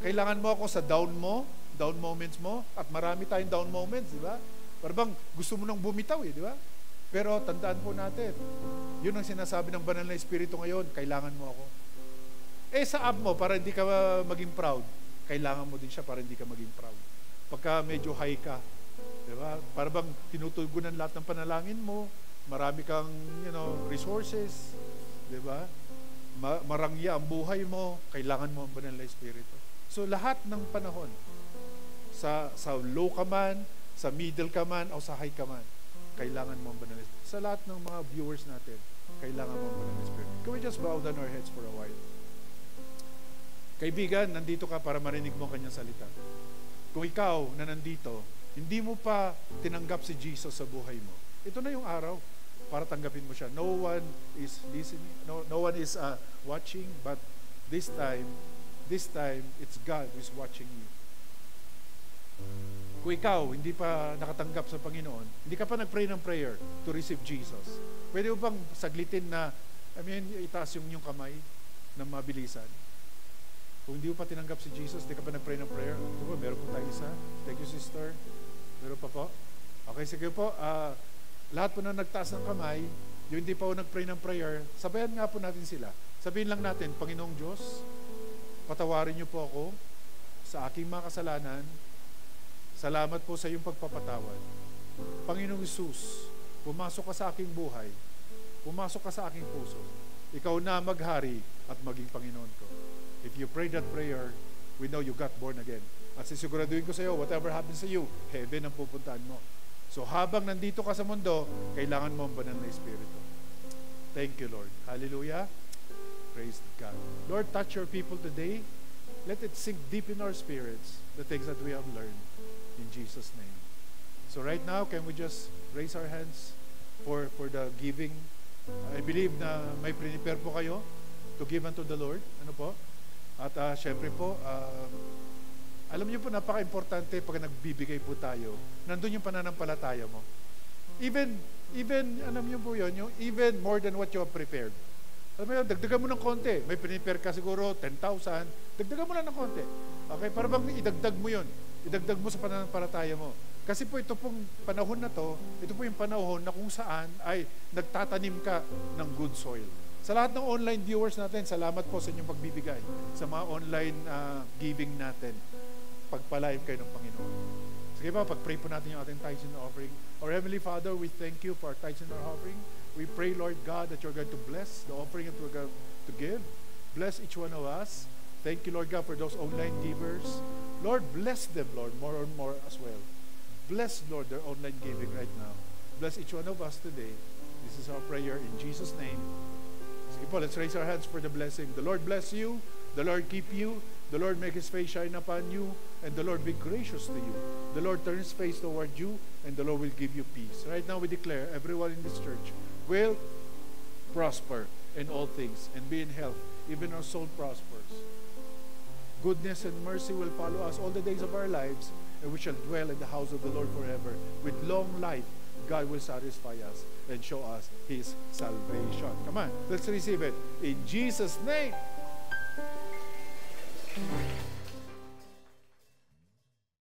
Kailangan mo ako sa down mo, down moments mo, at marami tayong down moments, di ba? Parang gusto mo nang bumitaw eh, di ba? Pero tandaan po natin, yun ang sinasabi ng banal na Espiritu ngayon, kailangan mo ako. Sa up mo, para hindi ka maging proud, kailangan mo din siya para hindi ka maging proud. Pagka medyo high ka, di ba? Para bang tinutugunan lahat ng panalangin mo, marami kang, resources, di ba? Marangya ang buhay mo, kailangan mo ang banal na Espiritu. So lahat ng panahon, sa low ka man, sa middle ka man, o sa high ka man, kailangan mo ang banal na Espiritu. Sa lahat ng mga viewers natin, kailangan mo ang banal na Espiritu. Can we just bow down our heads for a while? Kaibigan, nandito ka para marinig mo ang kanyang salita. Kung ikaw na nandito, hindi mo pa tinanggap si Jesus sa buhay mo, ito na yung araw para tanggapin mo siya. No one is listening, no one is watching, but this time, it's God who is watching you. Kung ikaw hindi pa nakatanggap sa Panginoon, hindi ka pa nag-pray ng prayer to receive Jesus, pwede mo bang saglitin na, itaas yung inyong kamay ng mabilisan? Kung hindi mo pa tinanggap si Jesus, hindi ka pa nag-pray ng prayer, diba, meron po tayo isa. Thank you, sister. Meron pa po? Okay, sige po. Lahat po na nagtaas ng kamay, yung hindi pa po nag-pray ng prayer, sabayan nga po natin sila. Sabihin lang natin, Panginoong Diyos, patawarin niyo po ako sa aking mga kasalanan. Salamat po sa iyong pagpapatawad. Panginoong Hesus, pumasok ka sa aking buhay. Pumasok ka sa aking puso. Ikaw na maghari at maging Panginoon ko. If you pray that prayer, we know you got born again. At sisiguraduhin ko sa iyo, whatever happens to you, heaven ang pupuntahan mo. So habang nandito ka sa mundo, kailangan mo ang banal na Espiritu. Thank you, Lord. Hallelujah. Praise God. Lord, touch your people today. Let it sink deep in our spirits, the things that we have learned. In Jesus' name. So right now, can we just raise our hands for the giving? I believe na may prepare po kayo to give unto the Lord. Ano po? At syempre po, alam niyo po, napaka-importante pag nagbibigay po tayo, nandun yung pananampalataya mo. Even, alam niyo po yun, yung even more than what you have prepared. Alam mo yun, dagdagan mo ng konti. May prepare ka siguro, 10,000. Dagdagan mo lang ng konti. Okay? Para bang idagdag mo yun. Idagdag mo sa pananampalataya mo. Kasi po ito pong panahon na to, ito po yung panahon na kung saan ay nagtatanim ka ng good soil. Sa lahat ng online viewers natin, salamat po sa inyong pagbibigay. Sa mga online giving natin, pagpalain kayo ng Panginoon. Sige ba, pag-pray po natin yung ating tithes and offering. Our Heavenly Father, we thank you for our tithes and our offering. We pray, Lord God, that you're going to bless the offering that we're going to give. Bless each one of us. Thank you, Lord God, for those online givers. Lord, bless them, Lord, more and more as well. Bless, Lord, their online giving right now. Bless each one of us today. This is our prayer in Jesus' name. Sige po, let's raise our hands for the blessing. The Lord bless you. The Lord keep you. The Lord make His face shine upon you. And the Lord be gracious to you. The Lord turn His face toward you. And the Lord will give you peace. Right now we declare everyone in this church will prosper in all things and be in health. Even our soul prospers. Goodness and mercy will follow us all the days of our lives, and we shall dwell in the house of the Lord forever. With long life, God will satisfy us and show us His salvation. Come on, let's receive it. In Jesus' name.